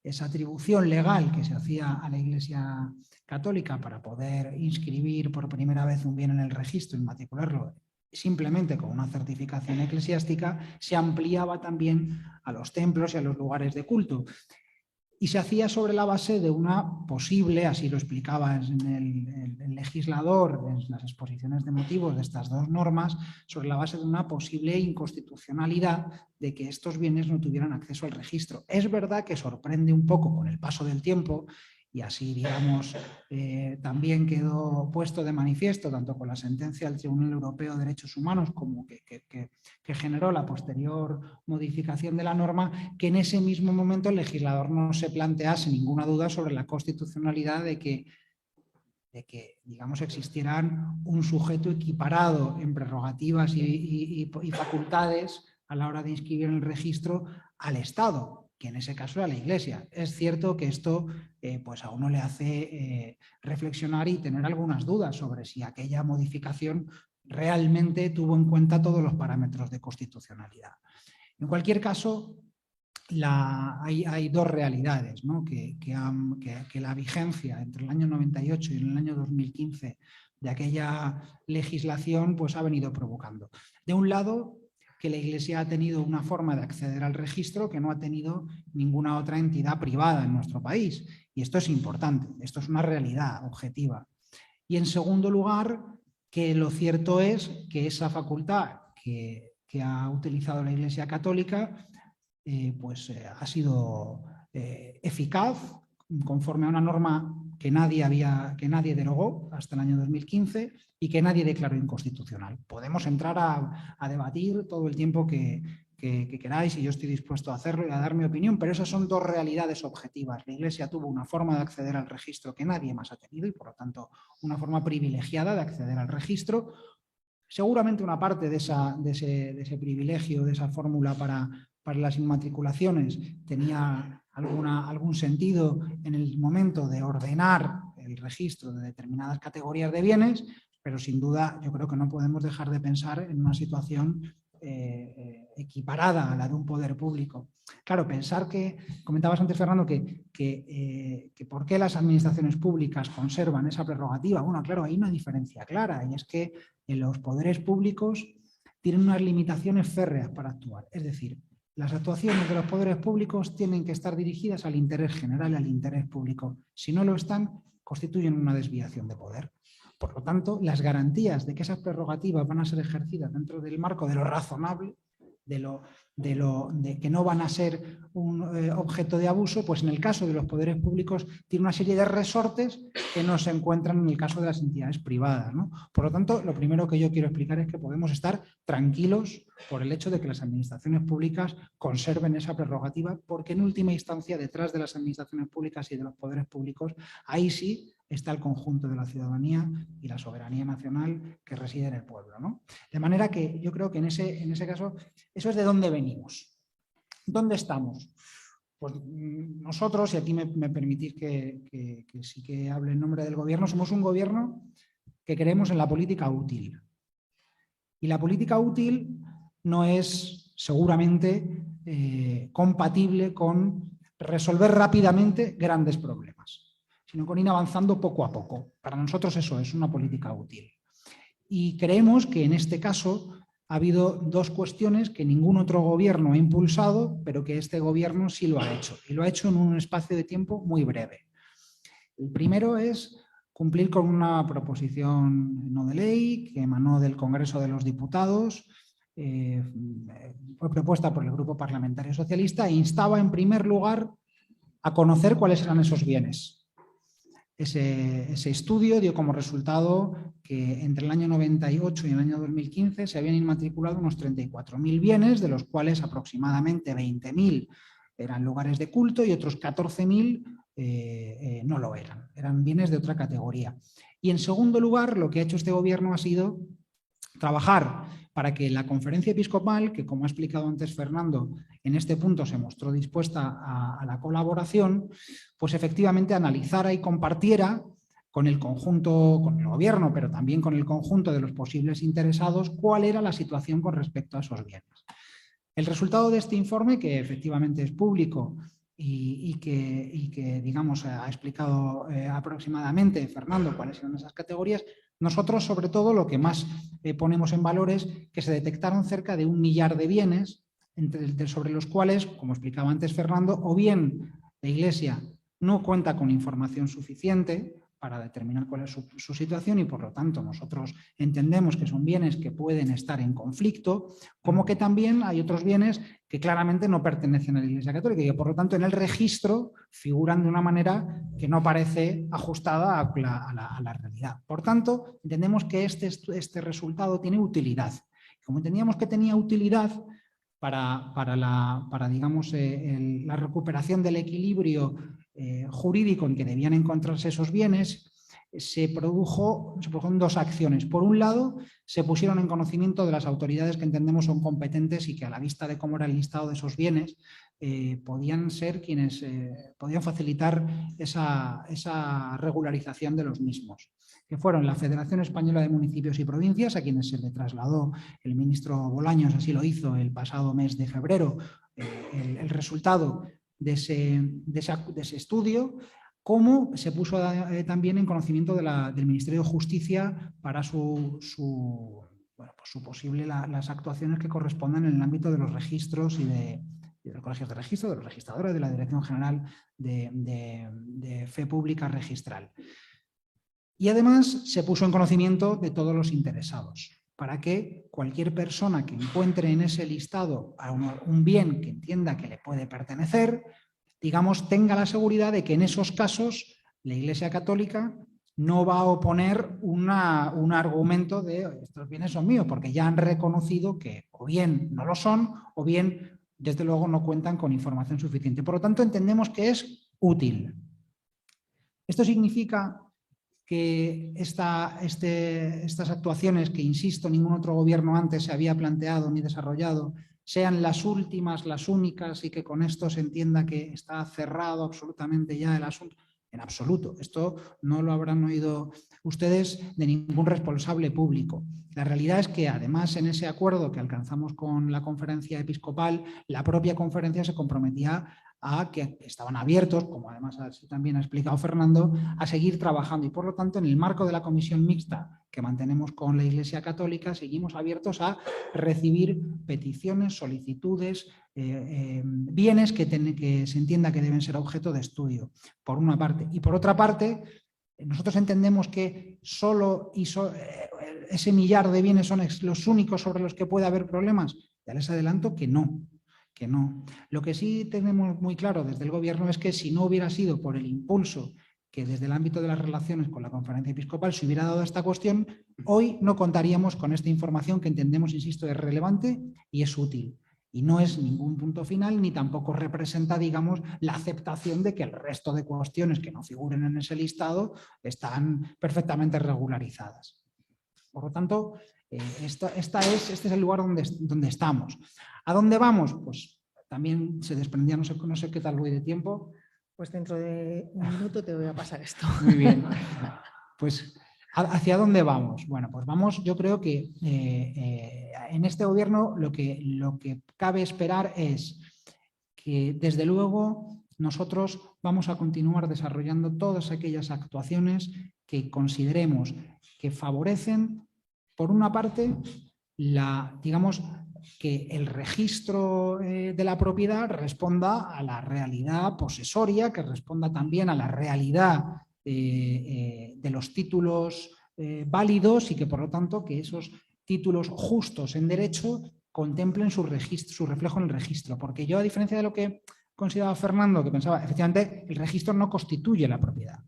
G: esa atribución legal que se hacía a la Iglesia Católica para poder inscribir por primera vez un bien en el registro y matricularlo simplemente con una certificación eclesiástica, se ampliaba también a los templos y a los lugares de culto. Y se hacía sobre la base de una posible, así lo explicaba el legislador en las exposiciones de motivos de estas dos normas, sobre la base de una posible inconstitucionalidad de que estos bienes no tuvieran acceso al registro. Es verdad que sorprende un poco con el paso del tiempo, y así, digamos, también quedó puesto de manifiesto, tanto con la sentencia del Tribunal Europeo de Derechos Humanos como que generó la posterior modificación de la norma, que en ese mismo momento el legislador no se plantease ninguna duda sobre la constitucionalidad de que digamos, existieran un sujeto equiparado en prerrogativas y facultades a la hora de inscribir en el registro al Estado, que en ese caso era la Iglesia. Es cierto que esto pues a uno le hace reflexionar y tener algunas dudas sobre si aquella modificación realmente tuvo en cuenta todos los parámetros de constitucionalidad. En cualquier caso, hay dos realidades, ¿no? que la vigencia entre el año 98 y el año 2015 de aquella legislación pues ha venido provocando. De un lado, que la Iglesia ha tenido una forma de acceder al registro que no ha tenido ninguna otra entidad privada en nuestro país. Y esto es importante, esto es una realidad objetiva. Y en segundo lugar, que lo cierto es que esa facultad que ha utilizado la Iglesia Católica ha sido eficaz conforme a una norma que nadie derogó hasta el año 2015 y que nadie declaró inconstitucional. Podemos entrar a debatir todo el tiempo que queráis, y yo estoy dispuesto a hacerlo y a dar mi opinión, pero esas son dos realidades objetivas. La Iglesia tuvo una forma de acceder al registro que nadie más ha tenido y, por lo tanto, una forma privilegiada de acceder al registro. Seguramente una parte de ese privilegio, de esa fórmula para las inmatriculaciones tenía algún sentido en el momento de ordenar el registro de determinadas categorías de bienes, pero sin duda yo creo que no podemos dejar de pensar en una situación equiparada a la de un poder público. Claro, pensar que, comentabas antes, Fernando, que por qué las administraciones públicas conservan esa prerrogativa. Bueno, claro, hay una diferencia clara, y es que los poderes públicos tienen unas limitaciones férreas para actuar. Es decir, las actuaciones de los poderes públicos tienen que estar dirigidas al interés general y al interés público. Si no lo están, constituyen una desviación de poder. Por lo tanto, las garantías de que esas prerrogativas van a ser ejercidas dentro del marco de lo razonable, de que no van a ser un objeto de abuso, pues en el caso de los poderes públicos tiene una serie de resortes que no se encuentran en el caso de las entidades privadas, ¿no? Por lo tanto, lo primero que yo quiero explicar es que podemos estar tranquilos por el hecho de que las administraciones públicas conserven esa prerrogativa, porque en última instancia, detrás de las administraciones públicas y de los poderes públicos, ahí sí está el conjunto de la ciudadanía y la soberanía nacional que reside en el pueblo, ¿no? De manera que yo creo que en ese caso, eso es de dónde venimos. ¿Dónde estamos? Pues nosotros, y aquí me permitís que sí que hable en nombre del gobierno, somos un gobierno que creemos en la política útil. Y la política útil no es seguramente compatible con resolver rápidamente grandes problemas, sino con ir avanzando poco a poco. Para nosotros eso es una política útil. Y creemos que en este caso ha habido dos cuestiones que ningún otro gobierno ha impulsado, pero que este gobierno sí lo ha hecho. Y lo ha hecho en un espacio de tiempo muy breve. El primero es cumplir con una proposición no de ley que emanó del Congreso de los Diputados, fue propuesta por el Grupo Parlamentario Socialista e instaba en primer lugar a conocer cuáles eran esos bienes. Ese estudio dio como resultado que entre el año 98 y el año 2015 se habían inmatriculado unos 34.000 bienes, de los cuales aproximadamente 20.000 eran lugares de culto y otros 14.000 no lo eran. Eran bienes de otra categoría. Y en segundo lugar, lo que ha hecho este gobierno ha sido trabajar para que la conferencia episcopal, que como ha explicado antes Fernando, en este punto se mostró dispuesta a la colaboración, pues efectivamente analizara y compartiera con el conjunto, con el gobierno, pero también con el conjunto de los posibles interesados, cuál era la situación con respecto a esos bienes. El resultado de este informe, que efectivamente es público y que digamos, ha explicado aproximadamente Fernando cuáles eran esas categorías, nosotros sobre todo lo que más ponemos en valor es que se detectaron cerca de 1 millar de bienes sobre los cuales, como explicaba antes Fernando, o bien la Iglesia no cuenta con información suficiente para determinar cuál es su situación y por lo tanto nosotros entendemos que son bienes que pueden estar en conflicto, como que también hay otros bienes que claramente no pertenecen a la Iglesia Católica y que por lo tanto en el registro figuran de una manera que no parece ajustada a la realidad. Por tanto, entendemos que este resultado tiene utilidad. Como entendíamos que tenía utilidad para digamos, la recuperación del equilibrio jurídico en que debían encontrarse esos bienes, se produjeron 2 acciones. Por un lado, se pusieron en conocimiento de las autoridades que entendemos son competentes y que a la vista de cómo era el listado de esos bienes, podían ser quienes podían facilitar esa regularización de los mismos, que fueron la Federación Española de Municipios y Provincias, a quienes se le trasladó el ministro Bolaños, así lo hizo el pasado mes de febrero, el resultado de ese estudio, como se puso también en conocimiento del Ministerio de Justicia para su posible las actuaciones que correspondan en el ámbito de los registros y de los colegios de registro, de los registradores, de la Dirección General de Fe Pública Registral. Y además se puso en conocimiento de todos los interesados, para que cualquier persona que encuentre en ese listado un bien que entienda que le puede pertenecer, digamos, tenga la seguridad de que en esos casos la Iglesia Católica no va a oponer un argumento de estos bienes son míos, porque ya han reconocido que o bien no lo son o bien, desde luego, no cuentan con información suficiente. Por lo tanto, entendemos que es útil. Esto significa que estas actuaciones, que insisto, ningún otro gobierno antes se había planteado ni desarrollado, sean las últimas, las únicas y que con esto se entienda que está cerrado absolutamente ya el asunto. En absoluto. Esto no lo habrán oído ustedes de ningún responsable público. La realidad es que además en ese acuerdo que alcanzamos con la conferencia episcopal, la propia conferencia se comprometía a que estaban abiertos, como además también ha explicado Fernando, a seguir trabajando y por lo tanto en el marco de la comisión mixta que mantenemos con la Iglesia Católica seguimos abiertos a recibir peticiones, solicitudes, bienes que se entienda que deben ser objeto de estudio, por una parte. Y por otra parte, nosotros entendemos que solo ese millar de bienes son los únicos sobre los que puede haber problemas. Ya les adelanto que no. Lo que sí tenemos muy claro desde el Gobierno es que si no hubiera sido por el impulso que desde el ámbito de las relaciones con la Conferencia Episcopal se hubiera dado a esta cuestión, hoy no contaríamos con esta información que entendemos, insisto, es relevante y es útil. Y no es ningún punto final ni tampoco representa, digamos, la aceptación de que el resto de cuestiones que no figuren en ese listado están perfectamente regularizadas. Por lo tanto, este es el lugar donde estamos. ¿A dónde vamos? Pues también se desprendía, no sé qué tal voy de tiempo.
F: Pues dentro de un minuto te voy a pasar esto.
G: Muy bien. Pues, ¿hacia dónde vamos? Bueno, pues vamos, yo creo que en este gobierno lo que cabe esperar es que, desde luego, nosotros vamos a continuar desarrollando todas aquellas actuaciones que consideremos que favorecen, por una parte, digamos, que el registro de la propiedad responda a la realidad posesoria, que responda también a la realidad de los títulos válidos y que, por lo tanto, que esos títulos justos en derecho contemplen su reflejo en el registro. Porque yo, a diferencia de lo que consideraba Fernando, que pensaba, efectivamente, el registro no constituye la propiedad.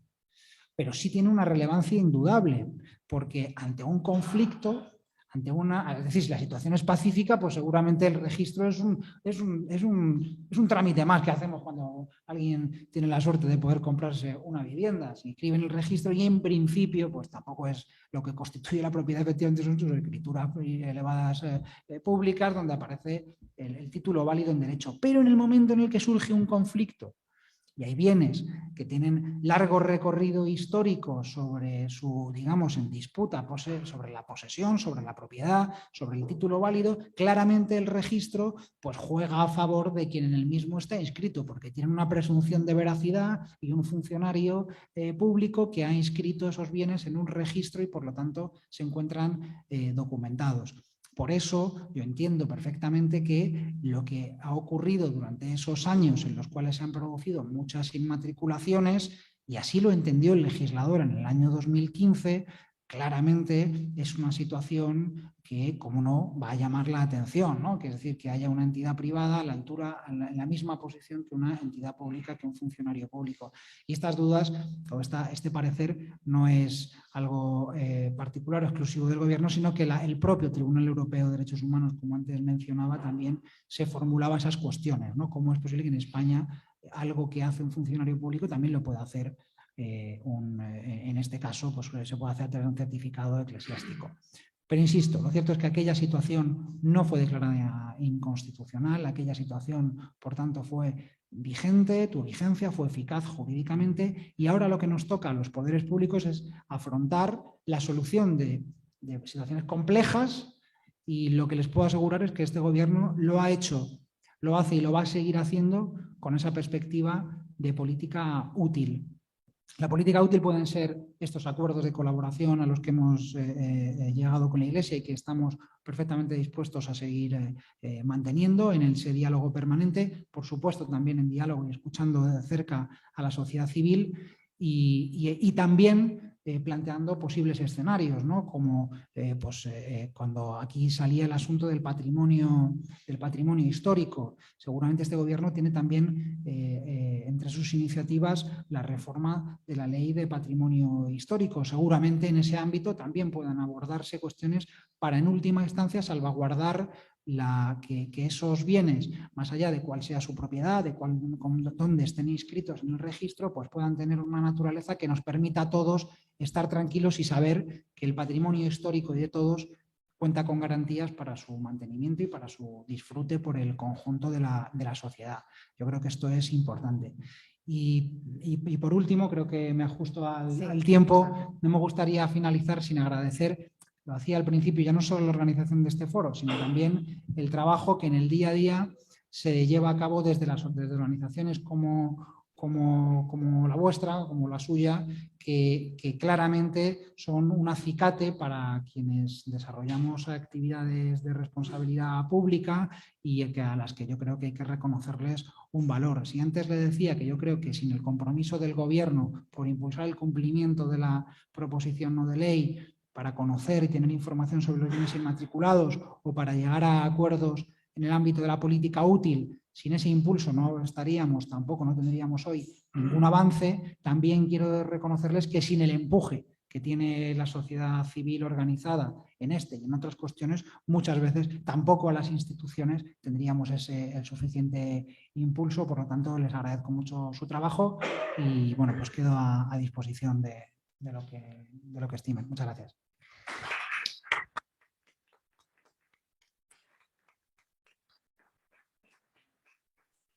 G: pero sí tiene una relevancia indudable, porque ante un conflicto, es decir, si la situación es pacífica, pues seguramente el registro es un trámite más que hacemos cuando alguien tiene la suerte de poder comprarse una vivienda. Se inscribe en el registro y en principio pues tampoco es lo que constituye la propiedad, efectivamente son sus escrituras elevadas públicas donde aparece el título válido en derecho. Pero en el momento en el que surge un conflicto y hay bienes que tienen largo recorrido histórico sobre su, digamos, en disputa sobre la posesión, sobre la propiedad, sobre el título válido, claramente el registro pues juega a favor de quien en el mismo está inscrito, porque tiene una presunción de veracidad y un funcionario público que ha inscrito esos bienes en un registro y por lo tanto se encuentran documentados. Por eso yo entiendo perfectamente que lo que ha ocurrido durante esos años en los cuales se han producido muchas inmatriculaciones, y así lo entendió el legislador en el año 2015, claramente es una situación que, como no, va a llamar la atención, ¿no? Que es decir, que haya una entidad privada a la altura, en la misma posición que una entidad pública, que un funcionario público. Y estas dudas, o este parecer, no es algo particular o exclusivo del Gobierno, sino que el propio Tribunal Europeo de Derechos Humanos, como antes mencionaba, también se formulaba esas cuestiones, ¿no? ¿Cómo es posible que en España algo que hace un funcionario público también lo pueda hacer en este caso, pues se puede hacer a través de un certificado eclesiástico? Pero insisto, lo cierto es que aquella situación no fue declarada inconstitucional, aquella situación, por tanto, fue vigente, tuvo vigencia, fue eficaz jurídicamente, y ahora lo que nos toca a los poderes públicos es afrontar la solución de situaciones complejas, y lo que les puedo asegurar es que este Gobierno lo ha hecho, lo hace y lo va a seguir haciendo con esa perspectiva de política útil. La política útil pueden ser estos acuerdos de colaboración a los que hemos llegado con la Iglesia y que estamos perfectamente dispuestos a seguir manteniendo en ese diálogo permanente, por supuesto también en diálogo y escuchando de cerca a la sociedad civil y también planteando posibles escenarios, ¿no? Como cuando aquí salía el asunto del patrimonio histórico. Seguramente este Gobierno tiene también entre sus iniciativas la reforma de la Ley de Patrimonio Histórico. Seguramente en ese ámbito también puedan abordarse cuestiones para, en última instancia, salvaguardar que esos bienes, más allá de cuál sea su propiedad, de dónde estén inscritos en el registro, pues puedan tener una naturaleza que nos permita a todos estar tranquilos y saber que el patrimonio histórico de todos cuenta con garantías para su mantenimiento y para su disfrute por el conjunto de la sociedad. Yo creo que esto es importante. Y por último, creo que me ajusto al tiempo, no me gustaría finalizar sin agradecer, lo hacía al principio, ya no solo la organización de este foro, sino también el trabajo que en el día a día se lleva a cabo desde organizaciones como la vuestra, como la suya, que claramente son un acicate para quienes desarrollamos actividades de responsabilidad pública y a las que yo creo que hay que reconocerles un valor. Si antes le decía que yo creo que sin el compromiso del Gobierno por impulsar el cumplimiento de la proposición no de ley, para conocer y tener información sobre los bienes inmatriculados o para llegar a acuerdos en el ámbito de la política útil, sin ese impulso no estaríamos, tampoco no tendríamos hoy ningún avance, también quiero reconocerles que sin el empuje que tiene la sociedad civil organizada en este y en otras cuestiones, muchas veces tampoco a las instituciones tendríamos el suficiente impulso. Por lo tanto, les agradezco mucho su trabajo y bueno, pues quedo a disposición de lo que estimen. Muchas gracias.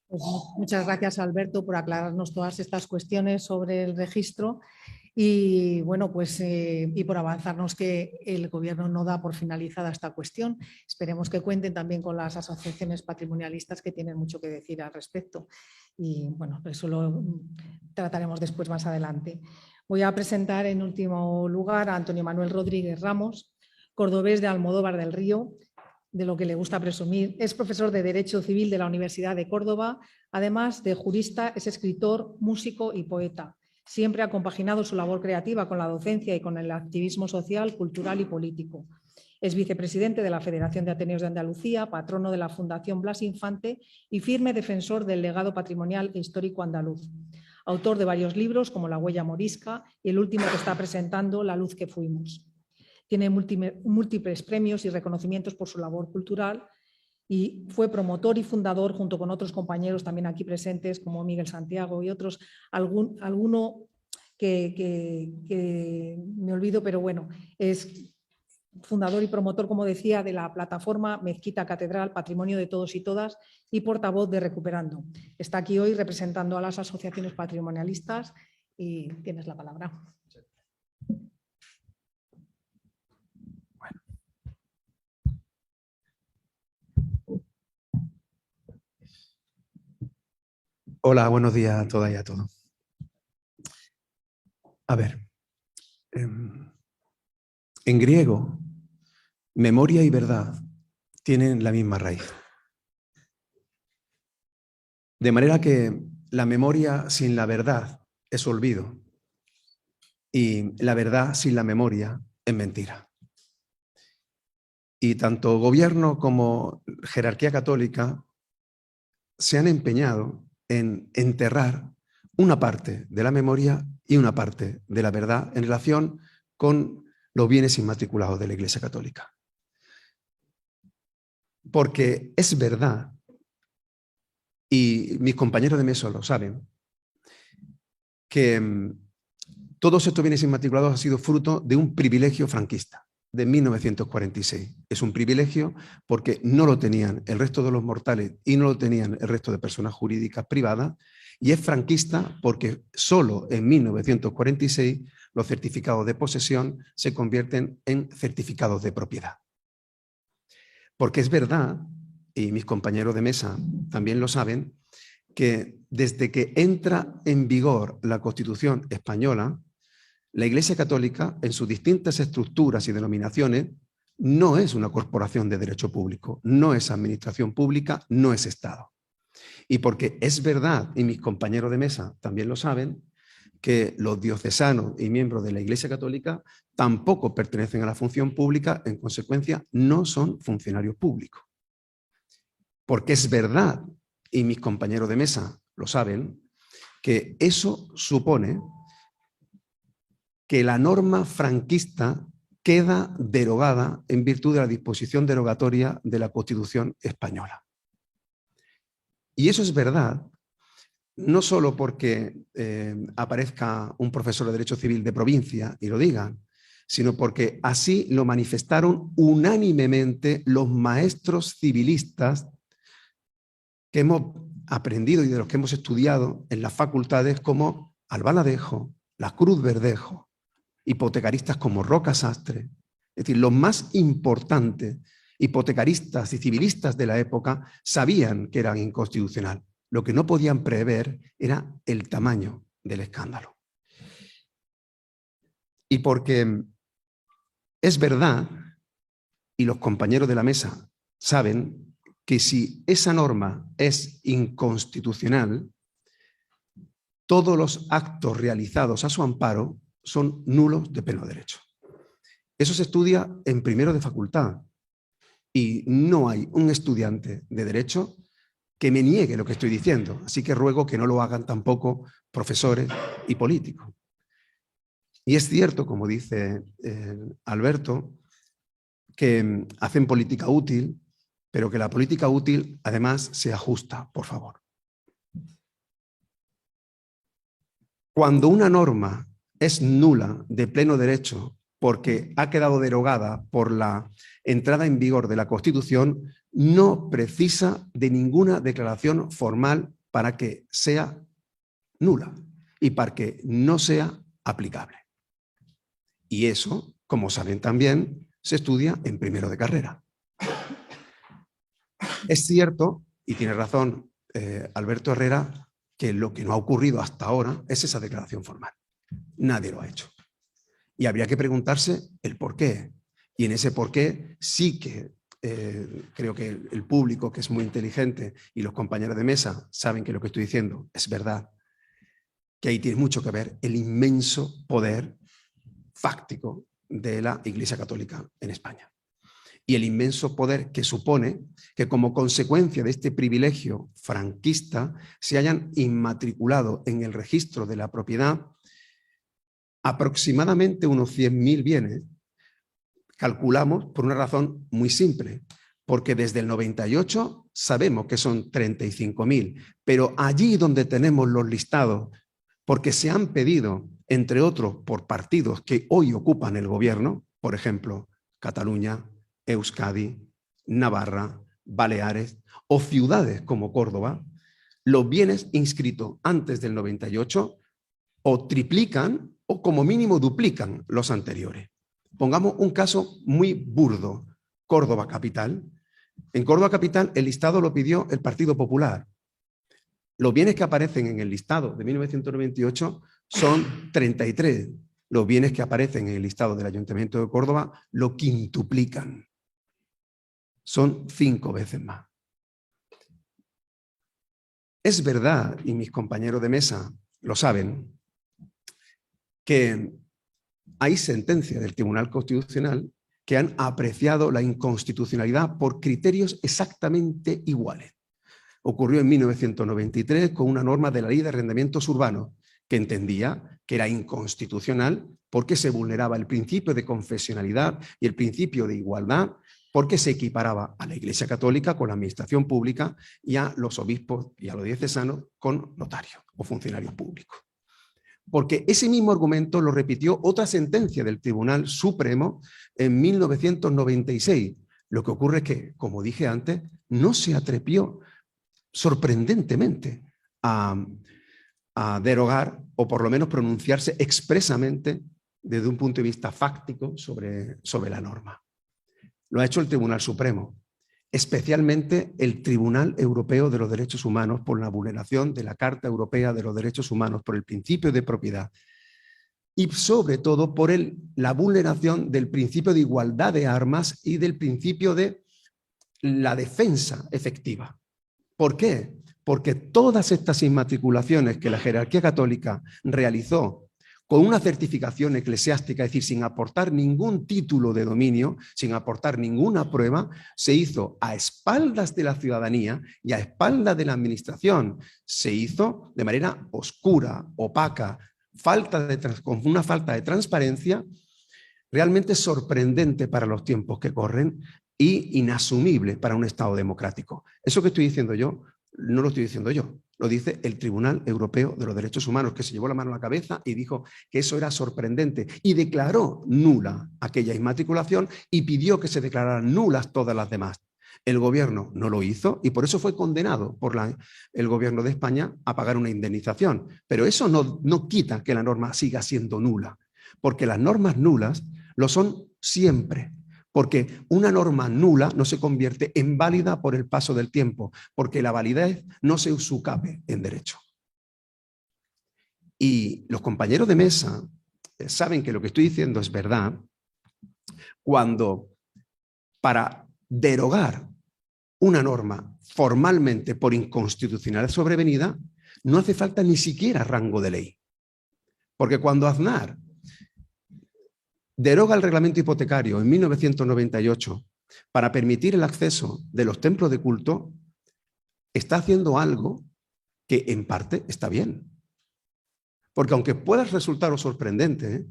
F: Pues muchas gracias, Alberto, por aclararnos todas estas cuestiones sobre el registro y bueno, pues y por avanzarnos que el Gobierno no da por finalizada esta cuestión. Esperemos que cuenten también con las asociaciones patrimonialistas que tienen mucho que decir al respecto y bueno, eso lo trataremos después más adelante. Voy a presentar en último lugar a Antonio Manuel Rodríguez Ramos, cordobés de Almodóvar del Río, de lo que le gusta presumir. Es profesor de Derecho Civil de la Universidad de Córdoba. Además de jurista, es escritor, músico y poeta. Siempre ha compaginado su labor creativa con la docencia y con el activismo social, cultural y político. Es vicepresidente de la Federación de Ateneos de Andalucía, patrono de la Fundación Blas Infante y firme defensor del legado patrimonial e histórico andaluz. autor de varios libros como La huella morisca y el último que está presentando, La luz que fuimos. Tiene múltiples premios y reconocimientos por su labor cultural y fue promotor y fundador, junto con otros compañeros también aquí presentes, como Miguel Santiago y otros, alguno que me olvido, pero bueno, es fundador y promotor, como decía, de la plataforma Mezquita Catedral, Patrimonio de Todos y Todas, y portavoz de Recuperando. Está aquí hoy representando a las asociaciones patrimonialistas y tienes la palabra.
D: Hola, buenos días a todas y a todos. A ver, en griego, memoria y verdad tienen la misma raíz. De manera que la memoria sin la verdad es olvido y la verdad sin la memoria es mentira. Y tanto gobierno como jerarquía católica se han empeñado en enterrar una parte de la memoria y una parte de la verdad en relación con los bienes inmatriculados de la Iglesia Católica. Porque es verdad, y mis compañeros de mesa lo saben, que todos estos bienes inmatriculados han sido fruto de un privilegio franquista de 1946. Es un privilegio porque no lo tenían el resto de los mortales y no lo tenían el resto de personas jurídicas privadas, y es franquista porque solo en 1946 los certificados de posesión se convierten en certificados de propiedad. Porque es verdad, y mis compañeros de mesa también lo saben, que desde que entra en vigor la Constitución española, la Iglesia Católica, en sus distintas estructuras y denominaciones, no es una corporación de derecho público, no es administración pública, no es Estado. Y porque es verdad, y mis compañeros de mesa también lo saben, que los diocesanos y miembros de la Iglesia Católica tampoco pertenecen a la función pública, en consecuencia no son funcionarios públicos. Porque es verdad, y mis compañeros de mesa lo saben, que eso supone que la norma franquista queda derogada en virtud de la disposición derogatoria de la Constitución española. Y eso es verdad, no solo porque aparezca un profesor de Derecho Civil de provincia y lo digan, sino porque así lo manifestaron unánimemente los maestros civilistas que hemos aprendido y de los que hemos estudiado en las facultades, como Albaladejo, la Cruz Verdejo, hipotecaristas como Roca Sastre. Es decir, los más importantes hipotecaristas y civilistas de la época sabían que eran inconstitucional. Lo que no podían prever era el tamaño del escándalo. Y porque es verdad, y los compañeros de la mesa saben, que si esa norma es inconstitucional, todos los actos realizados a su amparo son nulos de pleno derecho. Eso se estudia en primero de facultad y no hay un estudiante de derecho que me niegue lo que estoy diciendo, así que ruego que no lo hagan tampoco profesores y políticos. Y es cierto, como dice Alberto, que hacen política útil, pero que la política útil además se ajusta, por favor. Cuando una norma es nula de pleno derecho porque ha quedado derogada por la entrada en vigor de la Constitución, no precisa de ninguna declaración formal para que sea nula y para que no sea aplicable. Y eso, como saben también, se estudia en primero de carrera. Es cierto, y tiene razón Alberto Herrera, que lo que no ha ocurrido hasta ahora es esa declaración formal. Nadie lo ha hecho. Y habría que preguntarse el por qué. Y en ese por qué sí que creo que el público, que es muy inteligente, y los compañeros de mesa saben que lo que estoy diciendo es verdad, que ahí tiene mucho que ver el inmenso poder fáctico de la Iglesia Católica en España. y el inmenso poder que supone que como consecuencia de este privilegio franquista se hayan inmatriculado en el registro de la propiedad aproximadamente unos 100.000 bienes. Calculamos por una razón muy simple, porque desde el 98 sabemos que son 35.000, pero allí donde tenemos los listados, porque se han pedido, entre otros, por partidos que hoy ocupan el gobierno, por ejemplo, Cataluña, Euskadi, Navarra, Baleares o ciudades como Córdoba, los bienes inscritos antes del 98 o triplican o como mínimo duplican los anteriores. Pongamos un caso muy burdo, Córdoba capital. En Córdoba capital el listado lo pidió el Partido Popular. Los bienes que aparecen en el listado de 1998 son 33. Los bienes que aparecen en el listado del Ayuntamiento de Córdoba lo quintuplican. Son 5 veces más. Es verdad, y mis compañeros de mesa lo saben, que hay sentencias del Tribunal Constitucional que han apreciado la inconstitucionalidad por criterios exactamente iguales. Ocurrió en 1993 con una norma de la Ley de Arrendamientos Urbanos que entendía que era inconstitucional porque se vulneraba el principio de confesionalidad y el principio de igualdad, porque se equiparaba a la Iglesia Católica con la administración pública y a los obispos y a los diocesanos con notarios o funcionarios públicos. Porque ese mismo argumento lo repitió otra sentencia del Tribunal Supremo en 1996. Lo que ocurre es que, como dije antes, no se atrevió sorprendentemente a derogar o por lo menos pronunciarse expresamente desde un punto de vista fáctico sobre la norma. Lo ha hecho el Tribunal Supremo, especialmente el Tribunal Europeo de los Derechos Humanos por la vulneración de la Carta Europea de los Derechos Humanos, por el principio de propiedad y sobre todo por la vulneración del principio de igualdad de armas y del principio de la defensa efectiva. ¿Por qué? Porque todas estas inmatriculaciones que la jerarquía católica realizó con una certificación eclesiástica, es decir, sin aportar ningún título de dominio, sin aportar ninguna prueba, se hizo a espaldas de la ciudadanía y a espaldas de la administración. Se hizo de manera oscura, opaca, con una falta de transparencia realmente sorprendente para los tiempos que corren y inasumible para un Estado democrático. Eso que estoy diciendo yo, no lo estoy diciendo yo. Lo dice el Tribunal Europeo de los Derechos Humanos, que se llevó la mano a la cabeza y dijo que eso era sorprendente y declaró nula aquella inmatriculación y pidió que se declararan nulas todas las demás. El gobierno no lo hizo y por eso fue condenado por el gobierno de España a pagar una indemnización. Pero eso no quita que la norma siga siendo nula, porque las normas nulas lo son siempre. Porque una norma nula no se convierte en válida por el paso del tiempo, porque la validez no se usucape en derecho. Y los compañeros de mesa saben que lo que estoy diciendo es verdad cuando para derogar una norma formalmente por inconstitucionalidad sobrevenida no hace falta ni siquiera rango de ley. Porque cuando Aznar deroga el reglamento hipotecario en 1998 para permitir el acceso de los templos de culto, está haciendo algo que en parte está bien. Porque aunque pueda resultar sorprendente,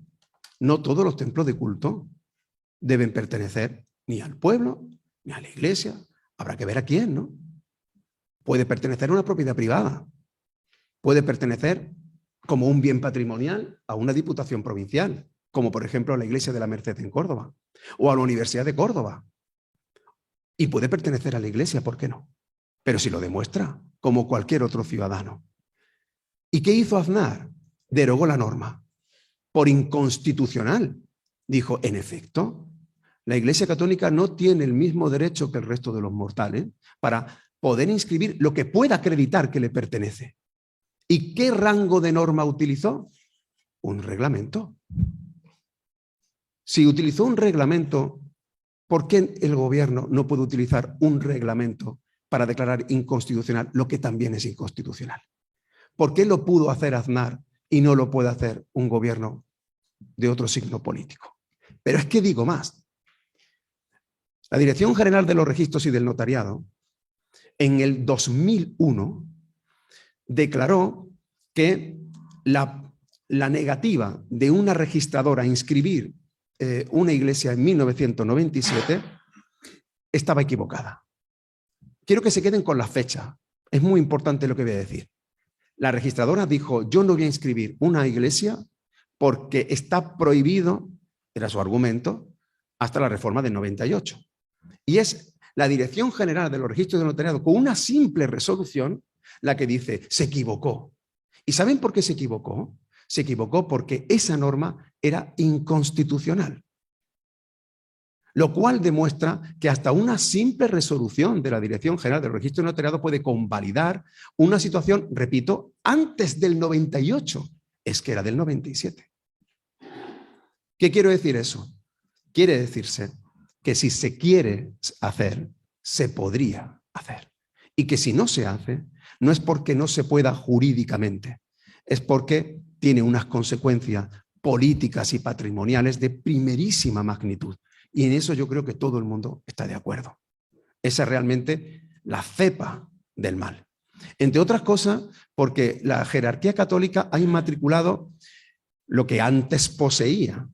D: no todos los templos de culto deben pertenecer ni al pueblo, ni a la iglesia. Habrá que ver a quién, ¿no? Puede pertenecer a una propiedad privada. Puede pertenecer como un bien patrimonial a una diputación provincial, como por ejemplo a la Iglesia de la Merced en Córdoba, o a la Universidad de Córdoba. Y puede pertenecer a la Iglesia, ¿por qué no? Pero si lo demuestra, como cualquier otro ciudadano. ¿Y qué hizo Aznar? Derogó la norma por inconstitucional. Dijo, en efecto, la Iglesia Católica no tiene el mismo derecho que el resto de los mortales para poder inscribir lo que pueda acreditar que le pertenece. ¿Y qué rango de norma utilizó? Un reglamento. Si utilizó un reglamento, ¿por qué el gobierno no puede utilizar un reglamento para declarar inconstitucional lo que también es inconstitucional? ¿Por qué lo pudo hacer Aznar y no lo puede hacer un gobierno de otro signo político? Pero es que digo más. La Dirección General de los Registros y del Notariado, en el 2001, declaró que la negativa de una registradora a inscribir una iglesia en 1997 estaba equivocada. Quiero que se queden con las fechas. Es muy importante lo que voy a decir. La registradora dijo, yo no voy a inscribir una iglesia porque está prohibido, era su argumento, hasta la reforma del 98. Y es la Dirección General de los Registros del Notariado, con una simple resolución, la que dice, se equivocó. ¿Y saben por qué se equivocó? Se equivocó porque esa norma era inconstitucional. Lo cual demuestra que hasta una simple resolución de la Dirección General del Registro del Notariado puede convalidar una situación, repito, antes del 98. Es que era del 97. ¿Qué quiero decir eso? Quiere decirse que si se quiere hacer, se podría hacer. Y que si no se hace, no es porque no se pueda jurídicamente, es porque tiene unas consecuencias políticas y patrimoniales de primerísima magnitud. Y en eso yo creo que todo el mundo está de acuerdo. Esa es realmente la cepa del mal. Entre otras cosas, porque la jerarquía católica ha inmatriculado lo que antes poseía.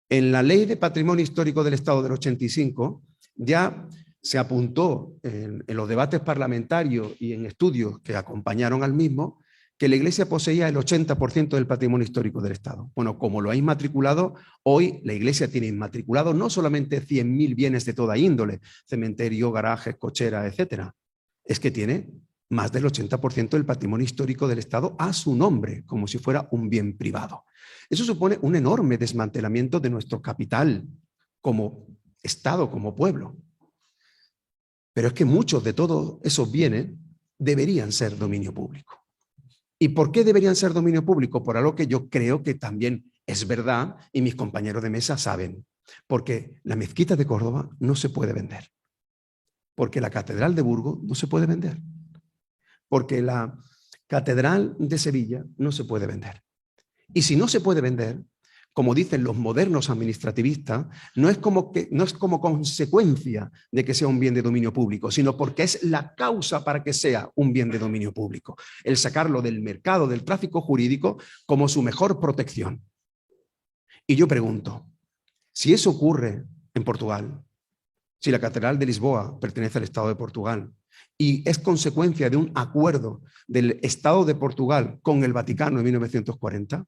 D: En la Ley de Patrimonio Histórico del Estado del 85 ya se apuntó en los debates parlamentarios y en estudios que acompañaron al mismo que la Iglesia poseía el 80% del patrimonio histórico del Estado. Bueno, como lo ha inmatriculado, hoy la Iglesia tiene inmatriculado no solamente 100.000 bienes de toda índole, cementerio, garajes, cocheras, etcétera, es que tiene más del 80% del patrimonio histórico del Estado a su nombre, como si fuera un bien privado. Eso supone un enorme desmantelamiento de nuestro capital como Estado, como pueblo. Pero es que muchos de todos esos bienes deberían ser dominio público. ¿Y por qué deberían ser dominio público? Por algo que yo creo que también es verdad y mis compañeros de mesa saben. Porque la mezquita de Córdoba no se puede vender. Porque la catedral de Burgos no se puede vender. Porque la catedral de Sevilla no se puede vender. Y si no se puede vender, como dicen los modernos administrativistas, no es como consecuencia de que sea un bien de dominio público, sino porque es la causa para que sea un bien de dominio público. El sacarlo del mercado del tráfico jurídico como su mejor protección. Y yo pregunto, si eso ocurre en Portugal, si la Catedral de Lisboa pertenece al Estado de Portugal y es consecuencia de un acuerdo del Estado de Portugal con el Vaticano en 1940,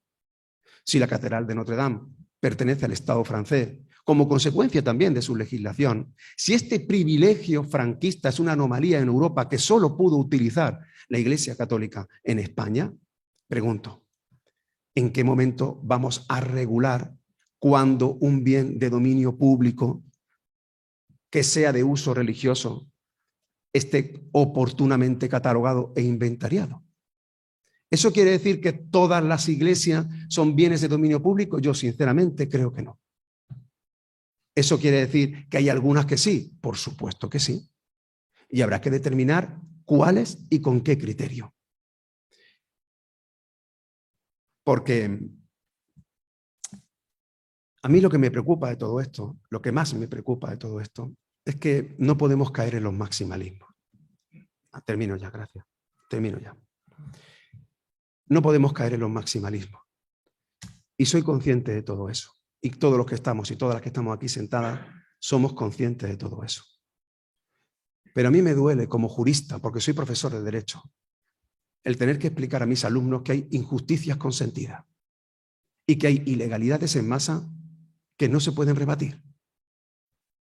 D: si la Catedral de Notre Dame pertenece al Estado francés, como consecuencia también de su legislación, si este privilegio franquista es una anomalía en Europa que solo pudo utilizar la Iglesia Católica en España, pregunto, ¿en qué momento vamos a regular cuando un bien de dominio público que sea de uso religioso esté oportunamente catalogado e inventariado? ¿Eso quiere decir que todas las iglesias son bienes de dominio público? Yo sinceramente creo que no. ¿Eso quiere decir que hay algunas que sí? Por supuesto que sí. Y habrá que determinar cuáles y con qué criterio. Porque a mí lo que me preocupa de todo esto, lo que más me preocupa de todo esto, es que no podemos caer en los maximalismos. Termino ya, gracias. Termino ya. No podemos caer en los maximalismos. Y soy consciente de todo eso. Y todos los que estamos y todas las que estamos aquí sentadas somos conscientes de todo eso. Pero a mí me duele como jurista, porque soy profesor de Derecho, el tener que explicar a mis alumnos que hay injusticias consentidas y que hay ilegalidades en masa que no se pueden rebatir.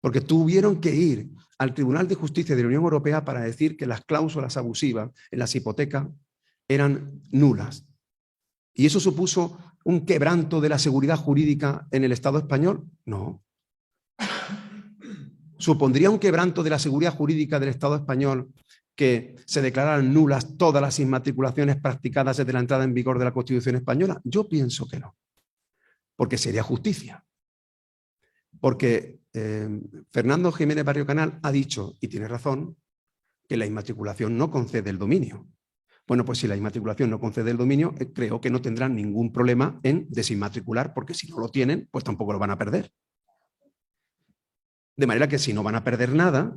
D: Porque tuvieron que ir al Tribunal de Justicia de la Unión Europea para decir que las cláusulas abusivas en las hipotecas eran nulas. ¿Y eso supuso un quebranto de la seguridad jurídica en el Estado español? No. ¿Supondría un quebranto de la seguridad jurídica del Estado español que se declararan nulas todas las inmatriculaciones practicadas desde la entrada en vigor de la Constitución española? Yo pienso que no. Porque sería justicia. Porque Fernando Jiménez Barrio Canal ha dicho, y tiene razón, que la inmatriculación no concede el dominio. Bueno, pues si la inmatriculación no concede el dominio, creo que no tendrán ningún problema en desinmatricular, porque si no lo tienen, pues tampoco lo van a perder. De manera que si no van a perder nada,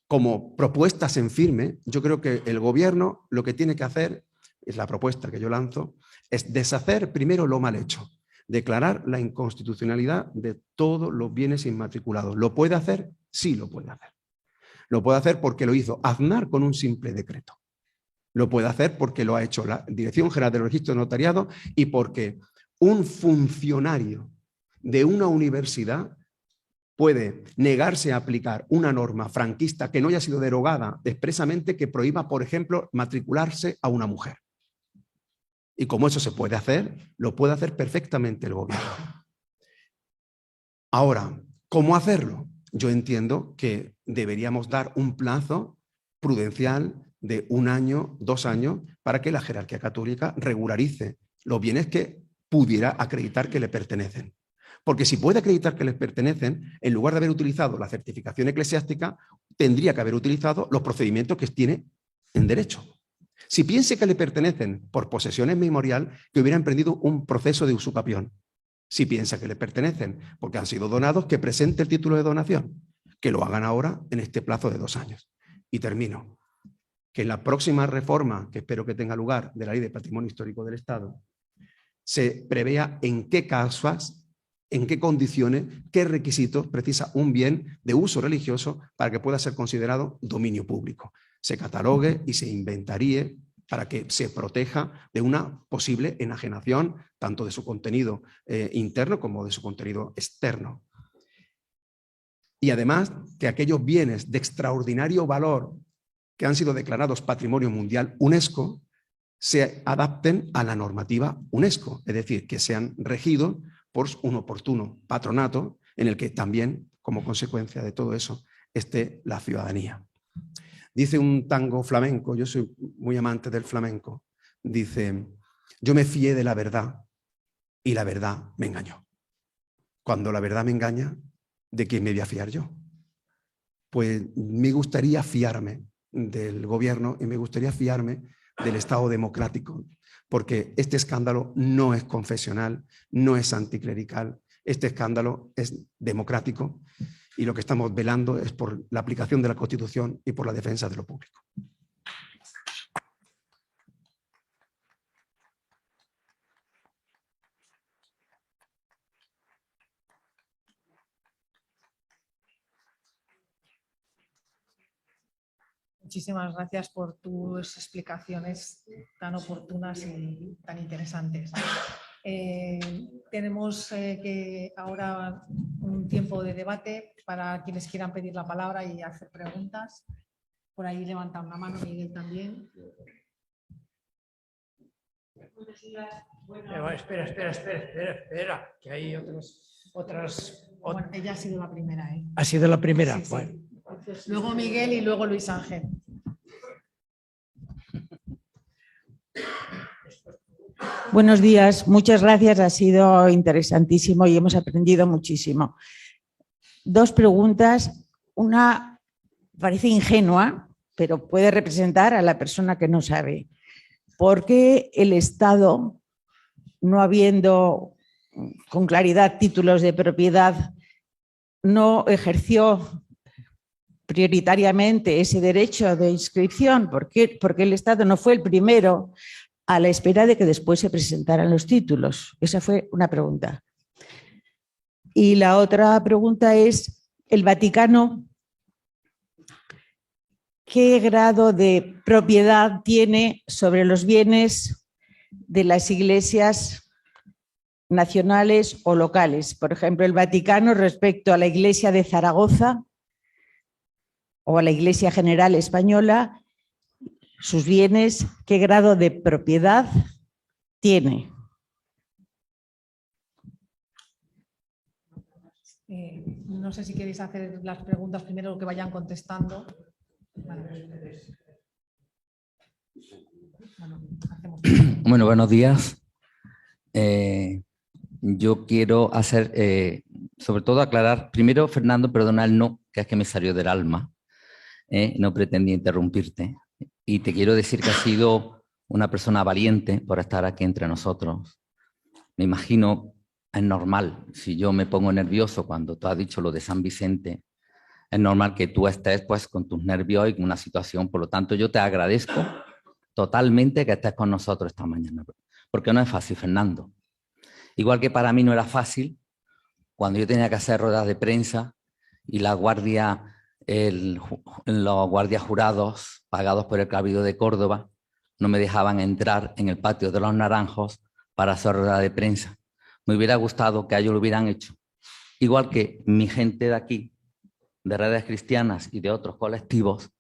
D: como propuestas en firme, yo creo que el gobierno lo que tiene que hacer, es la propuesta que yo lanzo, es deshacer primero lo mal hecho, declarar la inconstitucionalidad de todos los bienes inmatriculados. ¿Lo puede hacer? Sí lo puede hacer. Lo puede hacer porque lo hizo Aznar con un simple decreto. Lo puede hacer porque lo ha hecho la Dirección General del Registro de Notariado y porque un funcionario de una universidad puede negarse a aplicar una norma franquista que no haya sido derogada expresamente que prohíba, por ejemplo, matricularse a una mujer. Y como eso se puede hacer, lo puede hacer perfectamente el gobierno. Ahora, ¿cómo hacerlo? Yo entiendo que deberíamos dar un plazo prudencial de 1 año, 2 años, para que la jerarquía católica regularice los bienes que pudiera acreditar que le pertenecen. Porque si puede acreditar que les pertenecen, en lugar de haber utilizado la certificación eclesiástica, tendría que haber utilizado los procedimientos que tiene en derecho. Si piense que le pertenecen por posesiones memorial, que hubiera emprendido un proceso de usucapión. Si piensa que le pertenecen porque han sido donados, que presente el título de donación. Que lo hagan ahora en este plazo de 2 años. Y termino. Que en la próxima reforma, que espero que tenga lugar, de la Ley de Patrimonio Histórico del Estado, se prevea en qué casos, en qué condiciones, qué requisitos precisa un bien de uso religioso para que pueda ser considerado dominio público. Se catalogue y se inventaríe para que se proteja de una posible enajenación tanto de su contenido interno como de su contenido externo. Y además que aquellos bienes de extraordinario valor que han sido declarados Patrimonio Mundial UNESCO se adapten a la normativa UNESCO, es decir, que sean regidos por un oportuno patronato en el que también, como consecuencia de todo eso, esté la ciudadanía. Dice un tango flamenco, yo soy muy amante del flamenco, dice, yo me fié de la verdad y la verdad me engañó. Cuando la verdad me engaña, ¿de quién me voy a fiar yo? Pues me gustaría fiarme del gobierno y me gustaría fiarme del Estado democrático, porque este escándalo no es confesional, no es anticlerical, este escándalo es democrático y lo que estamos velando es por la aplicación de la Constitución y por la defensa de lo público.
F: Muchísimas gracias por tus explicaciones tan oportunas y tan interesantes. Tenemos que ahora un tiempo de debate para quienes quieran pedir la palabra y hacer preguntas. Por ahí levanta una mano, Miguel también.
C: Espera, que hay otras.
F: Bueno, ella ha sido la primera, ¿eh?
C: ¿Ha sido la primera?
F: Sí, sí.
C: Bueno.
F: Luego Miguel y luego Luis Ángel.
H: Buenos días, muchas gracias, ha sido interesantísimo y hemos aprendido muchísimo. 2 preguntas, una parece ingenua, pero puede representar a la persona que no sabe. ¿Por qué el Estado, no habiendo con claridad títulos de propiedad, no ejerció prioritariamente ese derecho de inscripción? ¿Por qué? Porque el Estado no fue el primero a la espera de que después se presentaran los títulos. Esa fue una pregunta. Y la otra pregunta es, ¿el Vaticano qué grado de propiedad tiene sobre los bienes de las iglesias nacionales o locales? Por ejemplo, el Vaticano respecto a la Iglesia de Zaragoza o a la Iglesia General Española, sus bienes, ¿qué grado de propiedad tiene?
F: No sé si queréis hacer las preguntas primero, que vayan contestando.
I: Bueno, buenos días. Yo quiero hacer, sobre todo aclarar, primero, Fernando, perdona el no, que es que me salió del alma. No pretendí interrumpirte. Y te quiero decir que has sido una persona valiente por estar aquí entre nosotros. Me imagino es normal. Si yo me pongo nervioso cuando tú has dicho lo de San Vicente, es normal que tú estés pues con tus nervios y con una situación. Por lo tanto, yo te agradezco totalmente que estés con nosotros esta mañana, porque no es fácil, Fernando. Igual que para mí no era fácil cuando yo tenía que hacer ruedas de prensa y los guardias jurados pagados por el Cabildo de Córdoba no me dejaban entrar en el patio de los Naranjos para hacer ruedas de prensa. Me hubiera gustado que ellos lo hubieran hecho. Igual que mi gente de aquí, de Redes Cristianas y de otros colectivos,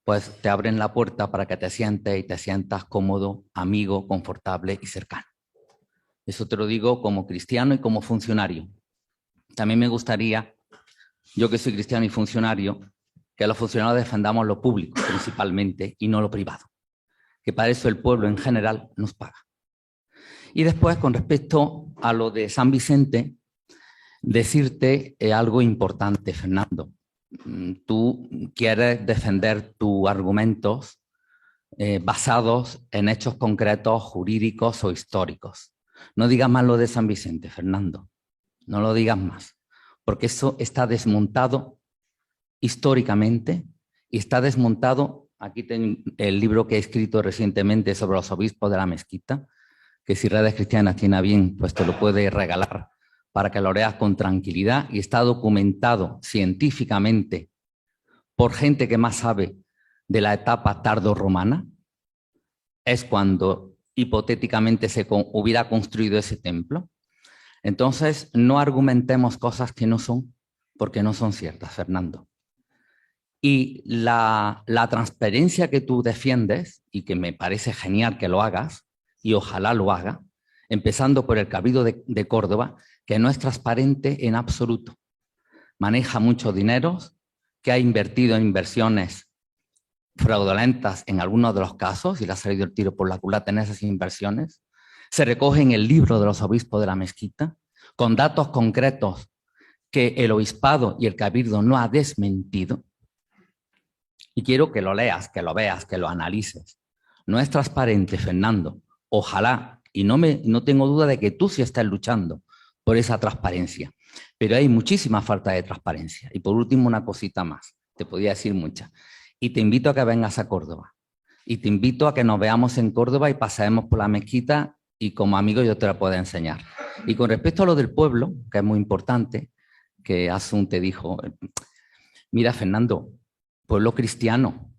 I: pues te abren la puerta para que te sientes y te sientas cómodo, amigo, confortable y cercano. Eso te lo digo como cristiano y como funcionario. También me gustaría, yo que soy cristiano y funcionario, que los funcionarios defendamos lo público principalmente y no lo privado, que para eso el pueblo en general nos paga. Y después, con respecto a lo de San Vicente, decirte algo importante, Fernando. Tú quieres defender tus argumentos basados en hechos concretos, jurídicos o históricos. No digas más lo de San Vicente, Fernando. No lo digas más, porque eso está desmontado históricamente y está desmontado. Aquí tengo el libro que he escrito recientemente sobre los obispos de la mezquita, que si Redes Cristianas tiene a bien, pues te lo puede regalar para que lo leas con tranquilidad, y está documentado científicamente por gente que más sabe de la etapa tardorromana. Es cuando hipotéticamente se hubiera construido ese templo. Entonces, no argumentemos cosas que no son, porque no son ciertas, Fernando. Y la transparencia que tú defiendes, y que me parece genial que lo hagas, y ojalá lo haga, empezando por el Cabildo de Córdoba, que no es transparente en absoluto. Maneja mucho dinero, que ha invertido en inversiones fraudulentas en algunos de los casos, y le ha salido el tiro por la culata en esas inversiones. Se recoge en el libro de los obispos de la mezquita, con datos concretos que el obispado y el cabildo no ha desmentido. Y quiero que lo leas, que lo veas, que lo analices. No es transparente, Fernando. Ojalá, y no tengo duda de que tú sí estás luchando por esa transparencia. Pero hay muchísima falta de transparencia. Y por último, una cosita más. Te podía decir muchas. Y te invito a que vengas a Córdoba. Y te invito a que nos veamos en Córdoba y pasemos por la mezquita, y como amigo yo te la puedo enseñar. Y con respecto a lo del pueblo, que es muy importante, que Asun te dijo, mira, Fernando, pueblo cristiano,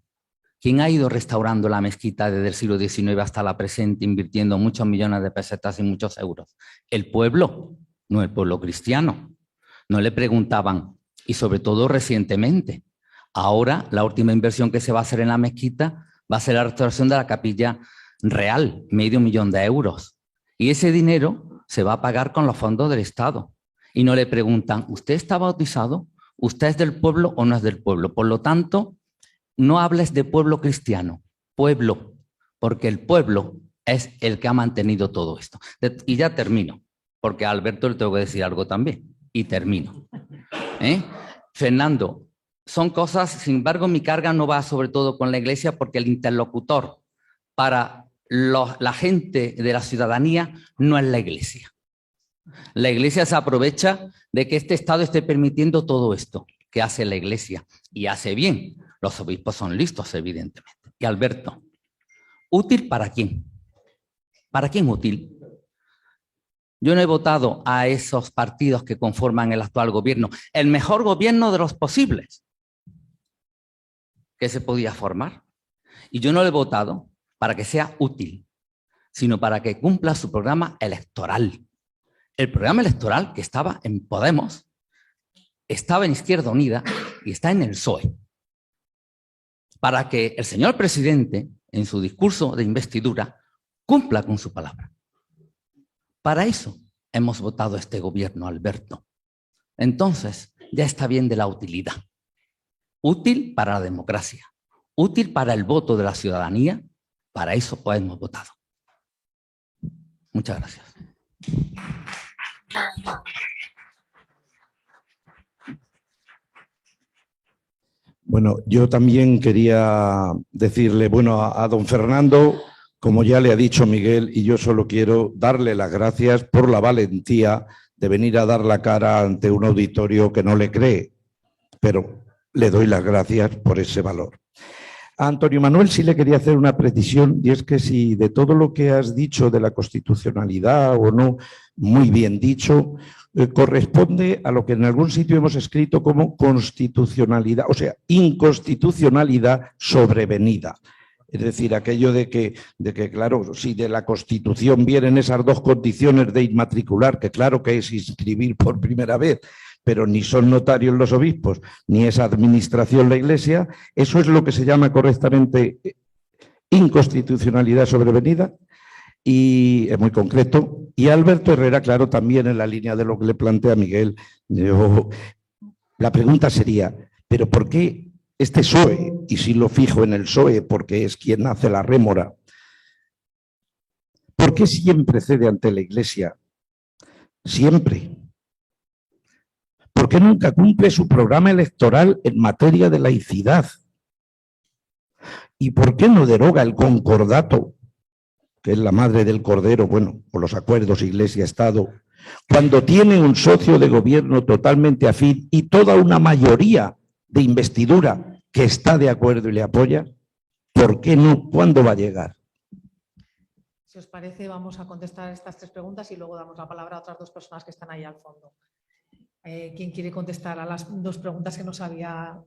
I: ¿quién ha ido restaurando la mezquita desde el siglo XIX hasta la presente, invirtiendo muchos millones de pesetas y muchos euros? El pueblo, no el pueblo cristiano. No le preguntaban, y sobre todo recientemente. Ahora, la última inversión que se va a hacer en la mezquita va a ser la restauración de la capilla real, $500,000 de euros. Y ese dinero se va a pagar con los fondos del Estado. Y no le preguntan, ¿usted está bautizado? ¿Usted es del pueblo o no es del pueblo? Por lo tanto, no hables de pueblo cristiano, pueblo, porque el pueblo es el que ha mantenido todo esto. Y ya termino, porque a Alberto le tengo que decir algo también. Y termino. Fernando, son cosas, sin embargo, mi carga no va sobre todo con la Iglesia, porque el interlocutor para la gente de la ciudadanía no es la Iglesia. La Iglesia se aprovecha de que este Estado esté permitiendo todo esto que hace la Iglesia, y hace bien. Los obispos son listos, evidentemente. Y Alberto, ¿útil para quién? ¿Para quién útil? Yo no he votado a esos partidos que conforman el actual gobierno, el mejor gobierno de los posibles que se podía formar. Y yo no le he votado para que sea útil, sino para que cumpla su programa electoral. El programa electoral que estaba en Podemos, estaba en Izquierda Unida y está en el PSOE. Para que el señor presidente, en su discurso de investidura, cumpla con su palabra. Para eso hemos votado a este gobierno, Alberto. Entonces, ya está bien de la utilidad. Útil para la democracia, útil para el voto de la ciudadanía, para eso hemos votado. Muchas gracias.
E: Bueno, yo también quería decirle, bueno, a don Fernando, como ya le ha dicho Miguel, y yo solo quiero darle las gracias por la valentía de venir a dar la cara ante un auditorio que no le cree, pero le doy las gracias por ese valor. A Antonio Manuel sí le quería hacer una precisión, y es que si de todo lo que has dicho de la constitucionalidad o no, muy bien dicho, corresponde a lo que en algún sitio hemos escrito como constitucionalidad, o sea, inconstitucionalidad sobrevenida. Es decir, aquello de que, claro, si de la Constitución vienen esas dos condiciones de inmatricular, que claro que es inscribir por primera vez, pero ni son notarios los obispos, ni es administración la Iglesia, eso es lo que se llama correctamente inconstitucionalidad sobrevenida, y es muy concreto. Y Alberto Herrera, claro, también en la línea de lo que le plantea Miguel, la pregunta sería, ¿pero por qué este PSOE, y si lo fijo en el PSOE porque es quien hace la rémora, por qué siempre cede ante la Iglesia? Siempre. ¿Por qué nunca cumple su programa electoral en materia de laicidad? ¿Y por qué no deroga el concordato, que es la madre del cordero, bueno, o los acuerdos Iglesia-Estado, cuando tiene un socio de gobierno totalmente afín y toda una mayoría de investidura que está de acuerdo y le apoya? ¿Por qué no? ¿Cuándo va a llegar?
F: Si os parece, vamos a contestar estas tres preguntas y luego damos la palabra a otras dos personas que están ahí al fondo. ¿Quién quiere contestar a las dos preguntas que nos había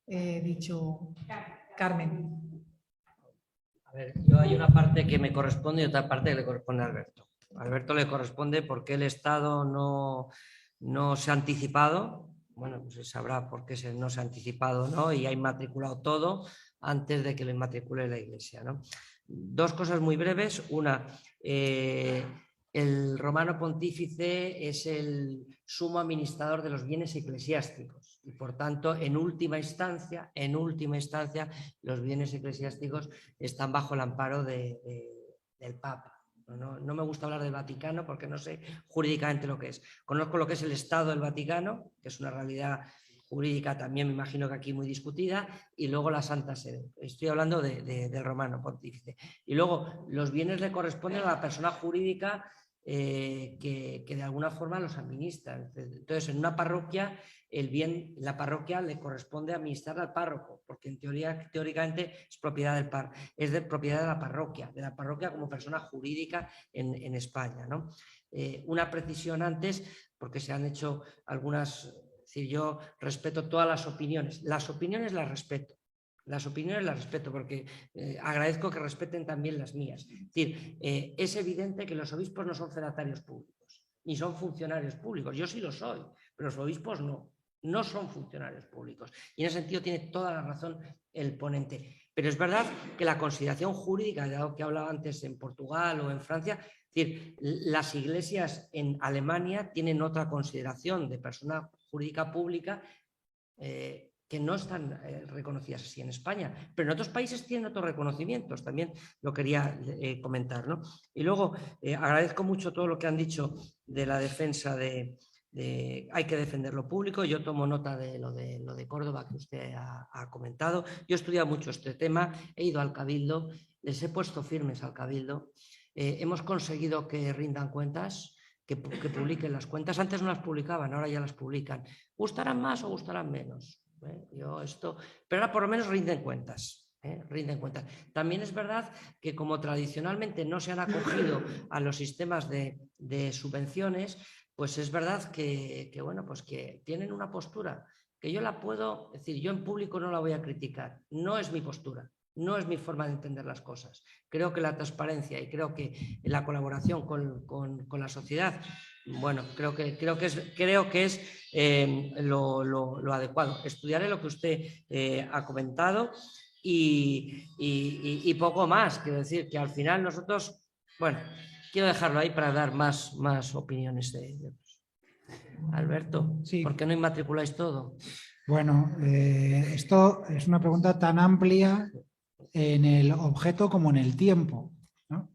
F: dicho Carmen?
B: A ver, yo hay una parte que me corresponde y otra parte que le corresponde a Alberto. A Alberto le corresponde porque el Estado no se ha anticipado. Bueno, pues se sabrá por qué no se ha anticipado, ¿no? Y ha inmatriculado todo antes de que lo inmatricule la Iglesia, ¿no? Dos cosas muy breves. Una, el romano pontífice es el sumo administrador de los bienes eclesiásticos y, por tanto, en última instancia, los bienes eclesiásticos están bajo el amparo del Papa. No me gusta hablar del Vaticano porque no sé jurídicamente lo que es. Conozco lo que es el Estado del Vaticano, que es una realidad jurídica también, me imagino que aquí muy discutida, y luego la Santa Sede. Estoy hablando del romano pontífice. Y luego los bienes le corresponden a la persona jurídica que de alguna forma los administra. Entonces, en una parroquia, la parroquia le corresponde administrar al párroco, porque en teóricamente es propiedad del es de propiedad de la parroquia como persona jurídica en España, ¿no? Una precisión antes, porque se han hecho algunas, es decir, yo respeto todas las opiniones las respeto. Las opiniones las respeto porque agradezco que respeten también las mías. Es decir, es evidente que los obispos no son fedatarios públicos, ni son funcionarios públicos. Yo sí lo soy, pero los obispos no son funcionarios públicos. Y en ese sentido tiene toda la razón el ponente. Pero es verdad que la consideración jurídica, de lo que hablaba antes en Portugal o en Francia, es decir, las iglesias en Alemania tienen otra consideración de persona jurídica pública que no están reconocidas así en España, pero en otros países tienen otros reconocimientos, también lo quería comentar, ¿no? Y luego agradezco mucho todo lo que han dicho de la defensa de hay que defender lo público. Yo tomo nota de lo de Córdoba que usted ha comentado. Yo he estudiado mucho este tema, he ido al Cabildo, les he puesto firmes al Cabildo, hemos conseguido que rindan cuentas, que publiquen las cuentas. Antes no las publicaban, ahora ya las publican. ¿Gustarán más o gustarán menos? Pero ahora por lo menos rinden cuentas. Rinden cuentas. También es verdad que como tradicionalmente no se han acogido a los sistemas de subvenciones, pues es verdad que bueno, pues que tienen una postura que yo la puedo decir, yo en público no la voy a criticar, no es mi postura, no es mi forma de entender las cosas. Creo que la transparencia y creo que la colaboración con la sociedad, bueno, creo que es lo adecuado. Estudiaré lo que usted ha comentado y poco más. Quiero decir que al final nosotros, bueno, quiero dejarlo ahí para dar más opiniones de Alberto, sí. ¿Por qué no inmatriculáis todo?
G: Bueno, esto es una pregunta tan amplia en el objeto como en el tiempo, ¿no?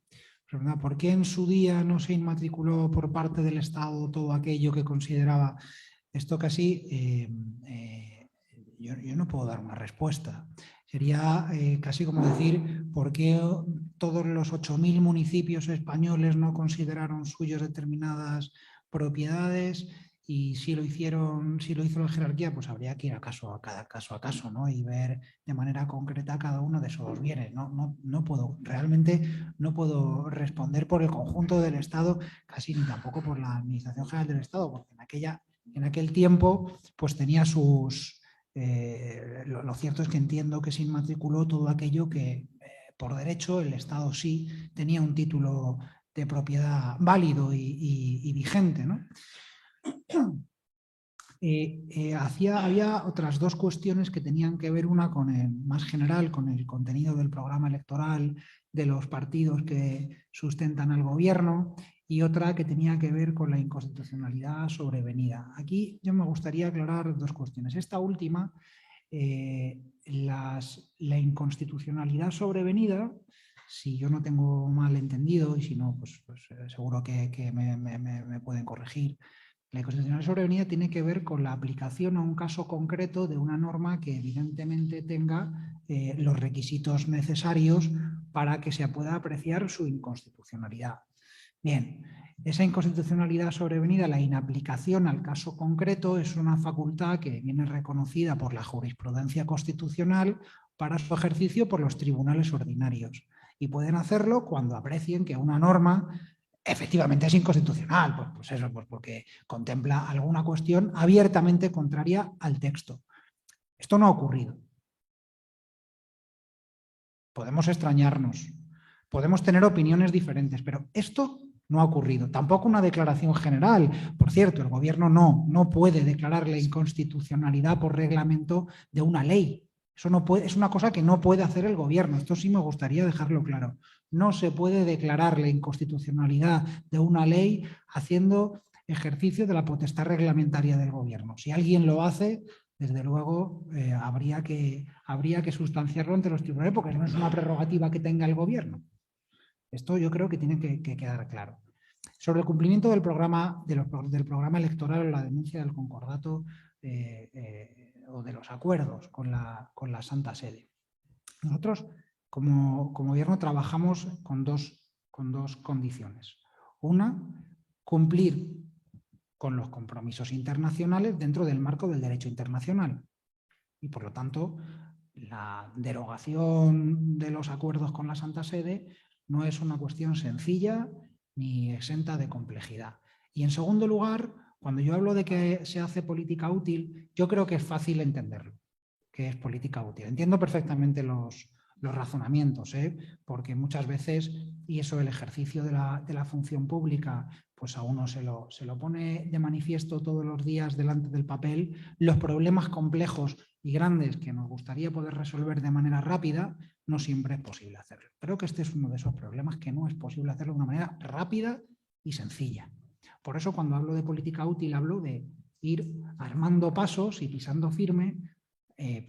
G: ¿Por qué en su día no se inmatriculó por parte del Estado todo aquello que consideraba? Esto casi, yo no puedo dar una respuesta. Sería casi como decir, ¿por qué todos los 8.000 municipios españoles no consideraron suyos determinadas propiedades, y si lo hizo la jerarquía, pues habría que ir a cada caso a caso, ¿no? Y ver de manera concreta cada uno de esos bienes. Realmente no puedo responder por el conjunto del Estado, casi ni tampoco por la Administración General del Estado, porque en aquel tiempo pues tenía sus... lo cierto es que entiendo que se inmatriculó todo aquello que por derecho el Estado sí tenía un título de propiedad válido y vigente, ¿no? Había otras dos cuestiones que tenían que ver, una con más general, con el contenido del programa electoral de los partidos que sustentan al gobierno, y otra que tenía que ver con la inconstitucionalidad sobrevenida. Aquí yo me gustaría aclarar dos cuestiones. Esta última, la inconstitucionalidad sobrevenida, si yo no tengo mal entendido, y si no, pues seguro que me pueden corregir. La inconstitucionalidad sobrevenida tiene que ver con la aplicación a un caso concreto de una norma que evidentemente tenga los requisitos necesarios para que se pueda apreciar su inconstitucionalidad. Bien, esa inconstitucionalidad sobrevenida, la inaplicación al caso concreto, es una facultad que viene reconocida por la jurisprudencia constitucional para su ejercicio por los tribunales ordinarios, y pueden hacerlo cuando aprecien que una norma efectivamente es inconstitucional, pues porque contempla alguna cuestión abiertamente contraria al texto. Esto no ha ocurrido. Podemos extrañarnos, podemos tener opiniones diferentes, pero esto no ha ocurrido. Tampoco una declaración general. Por cierto, el gobierno no puede declarar la inconstitucionalidad por reglamento de una ley. Eso no puede, es una cosa que no puede hacer el gobierno. Esto sí me gustaría dejarlo claro. No se puede declarar la inconstitucionalidad de una ley haciendo ejercicio de la potestad reglamentaria del gobierno. Si alguien lo hace, desde luego habría que sustanciarlo ante los tribunales, porque no es una prerrogativa que tenga el gobierno. Esto yo creo que tiene que quedar claro. Sobre el cumplimiento del programa electoral o la denuncia del concordato o de los acuerdos con la Santa Sede. Nosotros, como gobierno, trabajamos con dos condiciones. Una, cumplir con los compromisos internacionales dentro del marco del derecho internacional. Y por lo tanto, la derogación de los acuerdos con la Santa Sede no es una cuestión sencilla ni exenta de complejidad. Y en segundo lugar, cuando yo hablo de que se hace política útil, yo creo que es fácil entenderlo, que es política útil. Entiendo perfectamente los razonamientos, porque muchas veces, y eso el ejercicio de la función pública, pues a uno se lo pone de manifiesto todos los días delante del papel, los problemas complejos y grandes que nos gustaría poder resolver de manera rápida, no siempre es posible hacerlo. Creo que este es uno de esos problemas que no es posible hacerlo de una manera rápida y sencilla. Por eso cuando hablo de política útil hablo de ir armando pasos y pisando firme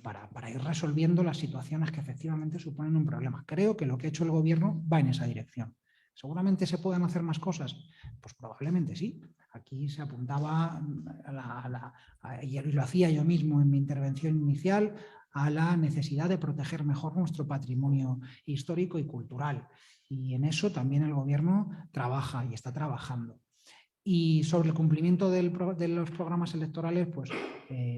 G: para ir resolviendo las situaciones que efectivamente suponen un problema. Creo que lo que ha hecho el gobierno va en esa dirección. ¿Seguramente se pueden hacer más cosas? Pues probablemente sí. Aquí se apuntaba, y lo hacía yo mismo en mi intervención inicial, a la necesidad de proteger mejor nuestro patrimonio histórico y cultural. Y en eso también el gobierno trabaja y está trabajando. Y sobre el cumplimiento de los programas electorales, pues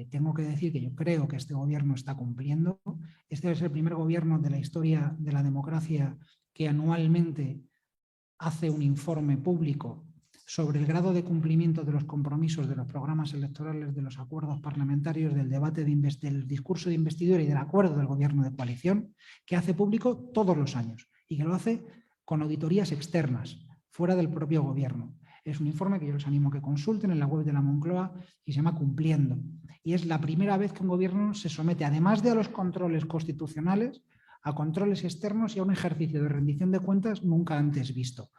G: tengo que decir que yo creo que este gobierno está cumpliendo. Este es el primer gobierno de la historia de la democracia que anualmente hace un informe público sobre el grado de cumplimiento de los compromisos de los programas electorales, de los acuerdos parlamentarios, del debate del discurso de investidura y del acuerdo del gobierno de coalición, que hace público todos los años y que lo hace con auditorías externas, fuera del propio gobierno. Es un informe que yo les animo a que consulten en la web de la Moncloa y se llama Cumpliendo. Y es la primera vez que un gobierno se somete, además de a los controles constitucionales, a controles externos y a un ejercicio de rendición de cuentas nunca antes visto.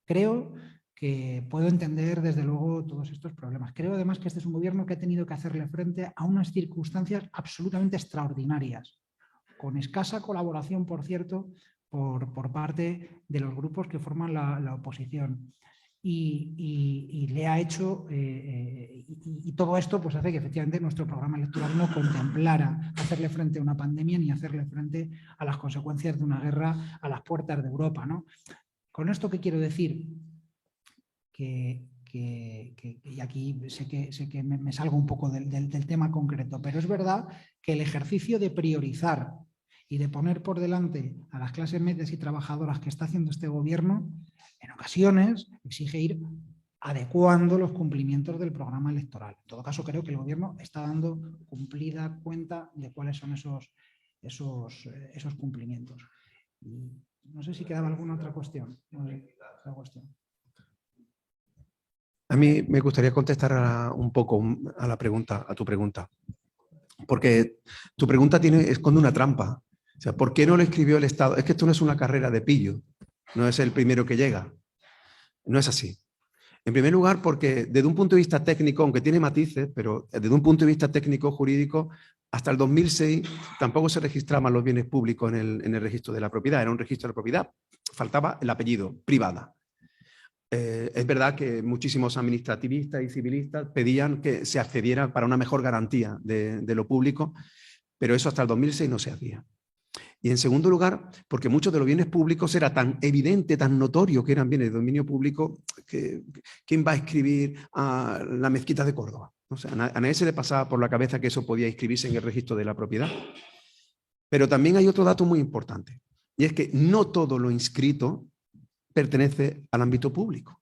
G: Creo que puedo entender desde luego todos estos problemas. Creo además que este es un gobierno que ha tenido que hacerle frente a unas circunstancias absolutamente extraordinarias, con escasa colaboración, por cierto, por parte de los grupos que forman la oposición. Y le ha hecho, y todo esto pues hace que efectivamente nuestro programa electoral no contemplara hacerle frente a una pandemia ni hacerle frente a las consecuencias de una guerra a las puertas de Europa, ¿no? Con esto, ¿qué quiero decir? Que y aquí sé que me salgo un poco del tema concreto, pero es verdad que el ejercicio de priorizar y de poner por delante a las clases medias y trabajadoras que está haciendo este gobierno, en ocasiones exige ir adecuando los cumplimientos del programa electoral. En todo caso, creo que el gobierno está dando cumplida cuenta de cuáles son esos cumplimientos. No sé si quedaba alguna otra cuestión.
D: A mí me gustaría contestar un poco a tu pregunta, porque tu pregunta esconde una trampa. O sea, ¿por qué no lo escribió el Estado? Es que esto no es una carrera de pillo, no es el primero que llega. No es así. En primer lugar, porque desde un punto de vista técnico, aunque tiene matices, pero desde un punto de vista técnico, jurídico, hasta el 2006 tampoco se registraban los bienes públicos en el registro de la propiedad. Era un registro de propiedad, faltaba el apellido, privada. Es verdad que muchísimos administrativistas y civilistas pedían que se accediera para una mejor garantía de lo público, pero eso hasta el 2006 no se hacía. Y en segundo lugar, porque muchos de los bienes públicos era tan evidente, tan notorio que eran bienes de dominio público, que ¿quién va a escribir a la mezquita de Córdoba? O sea, a nadie se le pasaba por la cabeza que eso podía inscribirse en el registro de la propiedad. Pero también hay otro dato muy importante, y es que no todo lo inscrito pertenece al ámbito público.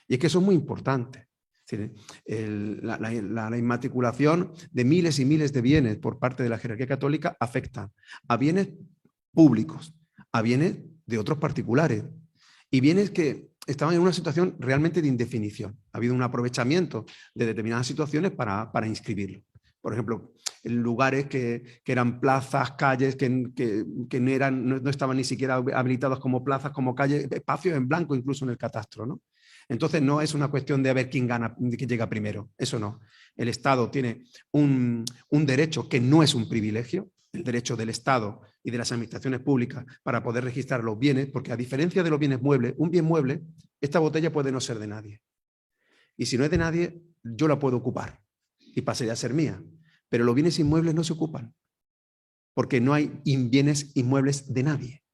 D: Y es que eso es muy importante. Es decir, la inmatriculación de miles y miles de bienes por parte de la jerarquía católica afecta a bienes públicos, a bienes de otros particulares y bienes que estaban en una situación realmente de indefinición. Ha habido un aprovechamiento de determinadas situaciones para inscribirlo. Por ejemplo, en lugares que eran plazas, calles, que no estaban ni siquiera habilitados como plazas, como calles, espacios en blanco incluso en el catastro, ¿no? Entonces no es una cuestión de a ver quién gana, quién llega primero, eso no. El Estado tiene un derecho que no es un privilegio, el derecho del Estado y de las administraciones públicas para poder registrar los bienes, porque a diferencia de los bienes muebles, un bien mueble, esta botella puede no ser de nadie. Y si no es de nadie, yo la puedo ocupar y pasaría a ser mía. Pero los bienes inmuebles no se ocupan, porque no hay bienes inmuebles de nadie.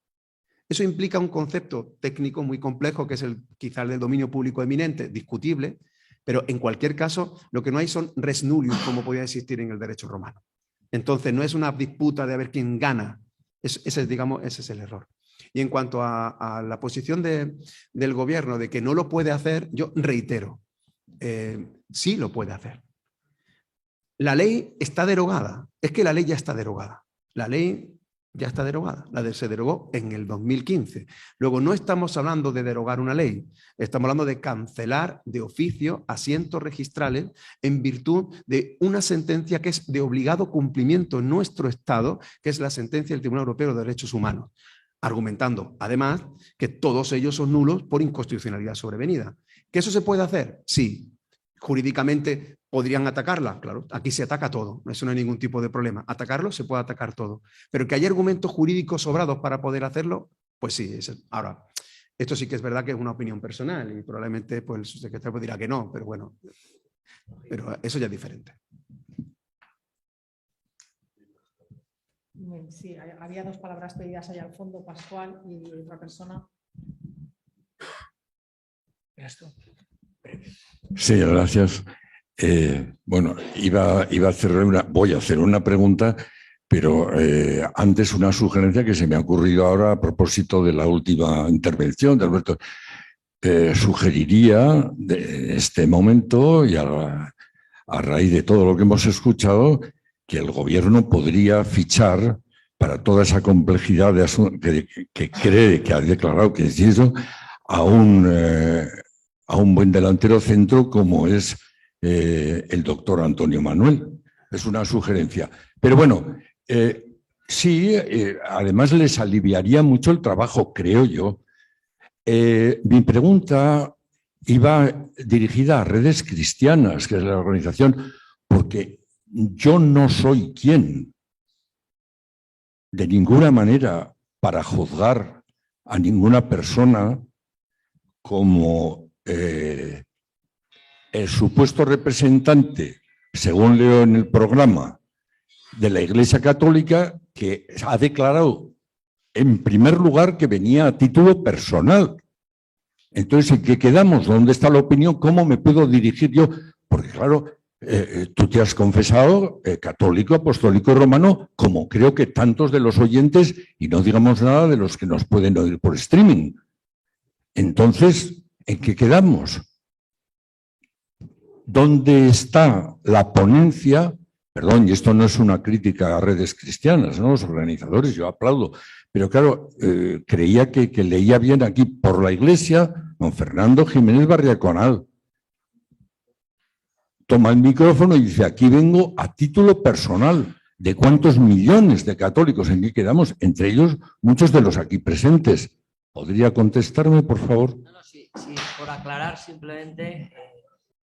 D: Eso implica un concepto técnico muy complejo, que es quizás el del dominio público eminente, discutible, pero en cualquier caso lo que no hay son res nullius, como podía existir en el derecho romano. Entonces no es una disputa de a ver quién gana, ese es el error. Y en cuanto a la posición del gobierno de que no lo puede hacer, yo reitero, sí lo puede hacer. La ley está derogada, es que la ley ya está derogada. La ley ya está derogada, se derogó en el 2015. Luego no estamos hablando de derogar una ley, estamos hablando de cancelar de oficio asientos registrales en virtud de una sentencia que es de obligado cumplimiento en nuestro Estado, que es la sentencia del Tribunal Europeo de Derechos Humanos, argumentando además que todos ellos son nulos por inconstitucionalidad sobrevenida. ¿Que eso se puede hacer? Sí. Jurídicamente podrían atacarla, claro, aquí se ataca todo, eso no hay ningún tipo de problema. Atacarlo se puede atacar todo, pero que hay argumentos jurídicos sobrados para poder hacerlo, pues sí. Ahora, esto sí que es verdad que es una opinión personal y probablemente pues, el subsecretario dirá que no, pero bueno, pero eso ya es diferente.
F: Sí, había dos palabras pedidas allá al fondo, Pascual y otra persona.
J: Sí, gracias. Bueno, voy a hacer una pregunta, pero antes una sugerencia que se me ha ocurrido ahora a propósito de la última intervención de Alberto. Sugeriría de este momento y a raíz de todo lo que hemos escuchado, que el gobierno podría fichar para toda esa complejidad de asuntos que cree que ha declarado que es eso, a un buen delantero centro como es el doctor Antonio Manuel. Es una sugerencia. Pero bueno, sí, además les aliviaría mucho el trabajo, creo yo. Mi pregunta iba dirigida a Redes Cristianas, que es la organización, porque yo no soy quien, de ninguna manera, para juzgar a ninguna persona como el supuesto representante, según leo en el programa, de la Iglesia Católica, que ha declarado en primer lugar que venía a título personal. Entonces, ¿en qué quedamos? ¿Dónde está la opinión? ¿Cómo me puedo dirigir yo? Porque claro, tú te has confesado católico, apostólico y romano, como creo que tantos de los oyentes, y no digamos nada de los que nos pueden oír por streaming. Entonces, ¿en qué quedamos? ¿Dónde está la ponencia? Perdón, y esto no es una crítica a redes cristianas, ¿no? Los organizadores, yo aplaudo. Pero claro, creía que leía bien aquí por la Iglesia, don Fernando Jiménez Barriaconal. Toma el micrófono y dice, aquí vengo a título personal. ¿De cuántos millones de católicos en qué quedamos? Entre ellos, muchos de los aquí presentes. ¿Podría contestarme, por favor?
B: No, sí, por aclarar simplemente,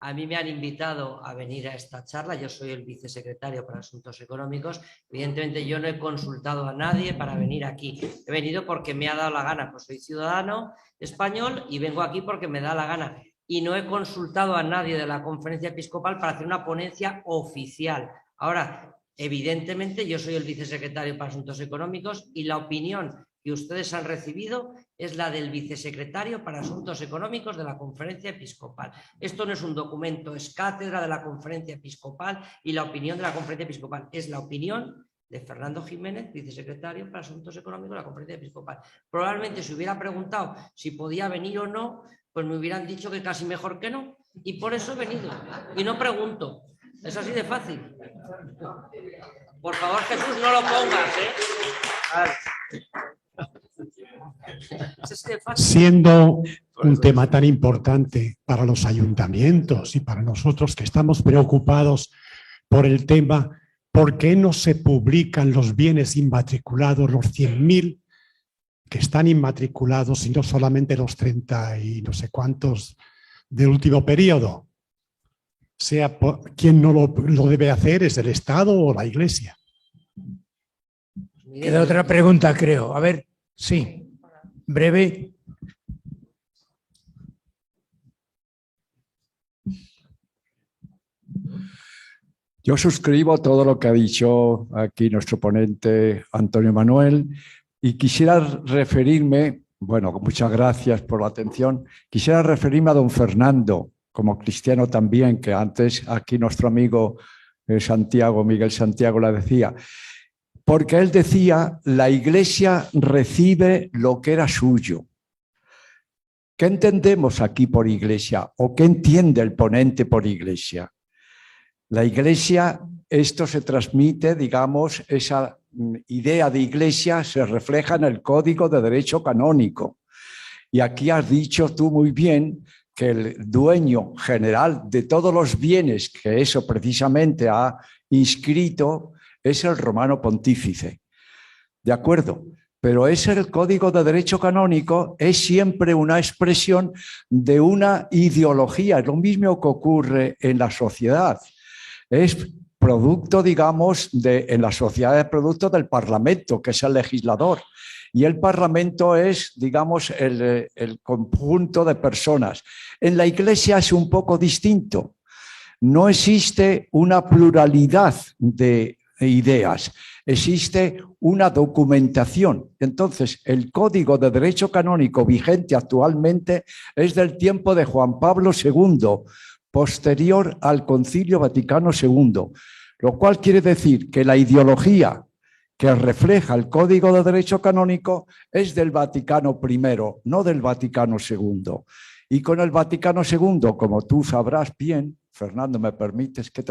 B: a mí me han invitado a venir a esta charla, yo soy el vicesecretario para Asuntos Económicos, evidentemente yo no he consultado a nadie para venir aquí, he venido porque me ha dado la gana, pues soy ciudadano español y vengo aquí porque me da la gana y no he consultado a nadie de la Conferencia Episcopal para hacer una ponencia oficial. Ahora, evidentemente yo soy el vicesecretario para Asuntos Económicos y la opinión que ustedes han recibido es la del vicesecretario para Asuntos Económicos de la Conferencia Episcopal. Esto no es un documento, es cátedra de la Conferencia Episcopal y la opinión de la Conferencia Episcopal es la opinión de Fernando Jiménez, vicesecretario para Asuntos Económicos de la Conferencia Episcopal. Probablemente si hubiera preguntado si podía venir o no, pues me hubieran dicho que casi mejor que no y por eso he venido y no pregunto. Es así de fácil. Por favor, Jesús, no lo pongas,
K: Siendo un tema tan importante para los ayuntamientos y para nosotros que estamos preocupados por el tema, ¿por qué no se publican los bienes inmatriculados, los 100.000 que están inmatriculados y no solamente los 30 y no sé cuántos del último periodo? Sea quien no lo debe hacer, ¿es el Estado o la Iglesia?
C: Queda otra pregunta, creo. A ver, sí, breve.
L: Yo suscribo todo lo que ha dicho aquí nuestro ponente Antonio Manuel y quisiera referirme, bueno, muchas gracias por la atención, quisiera referirme a don Fernando, como cristiano también, que antes aquí nuestro amigo Santiago, Miguel Santiago, la decía, porque él decía, la Iglesia recibe lo que era suyo. ¿Qué entendemos aquí por Iglesia? ¿O qué entiende el ponente por Iglesia? La Iglesia, esto se transmite, digamos, esa idea de Iglesia se refleja en el Código de Derecho Canónico. Y aquí has dicho tú muy bien que el dueño general de todos los bienes que eso precisamente ha inscrito es el romano pontífice. ¿De acuerdo? Pero el Código de Derecho Canónico es siempre una expresión de una ideología. Es lo mismo que ocurre en la sociedad. Es producto, digamos, en la sociedad es producto del Parlamento, que es el legislador. Y el Parlamento es, digamos, el conjunto de personas. En la Iglesia es un poco distinto. No existe una pluralidad de ideas, existe una documentación. Entonces, el Código de Derecho Canónico vigente actualmente es del tiempo de Juan Pablo II, posterior al Concilio Vaticano II, lo cual quiere decir que la ideología que refleja el Código de Derecho Canónico es del Vaticano I, no del Vaticano II. Y con el Vaticano II, como tú sabrás bien, Fernando, me permites que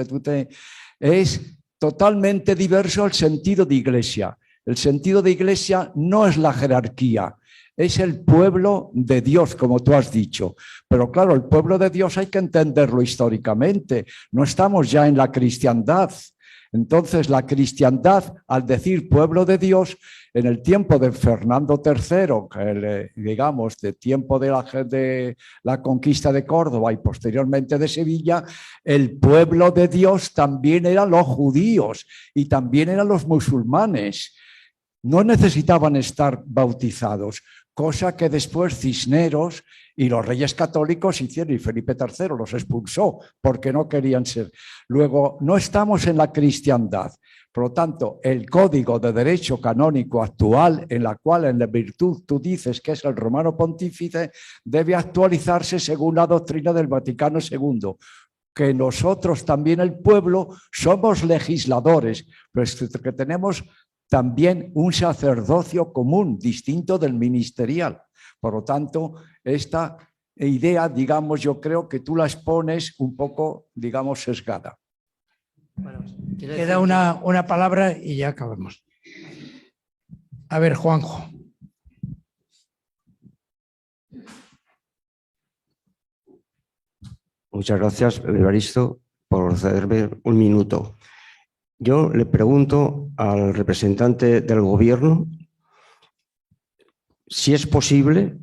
L: es totalmente diverso el sentido de Iglesia. El sentido de Iglesia no es la jerarquía, es el pueblo de Dios, como tú has dicho. Pero claro, el pueblo de Dios hay que entenderlo históricamente. No estamos ya en la cristiandad. Entonces, la cristiandad, al decir pueblo de Dios, en el tiempo de Fernando III, digamos, de tiempo de la conquista de Córdoba y posteriormente de Sevilla, el pueblo de Dios también eran los judíos y también eran los musulmanes. No necesitaban estar bautizados. cosa que después Cisneros y los reyes católicos hicieron y Felipe III los expulsó porque no querían ser. Luego, no estamos en la cristiandad. Por lo tanto, el Código de Derecho Canónico actual, en la cual en la virtud tú dices que es el Romano Pontífice, debe actualizarse según la doctrina del Vaticano II, que nosotros también el pueblo somos legisladores, pero es que tenemos también un sacerdocio común, distinto del ministerial. Por lo tanto, esta idea, digamos, yo creo que tú la expones un poco, digamos, sesgada.
B: Bueno,
C: queda una palabra y ya acabamos. A ver, Juanjo.
M: Muchas gracias, Evaristo, por cederme un minuto. Yo le pregunto al representante del Gobierno si es posible,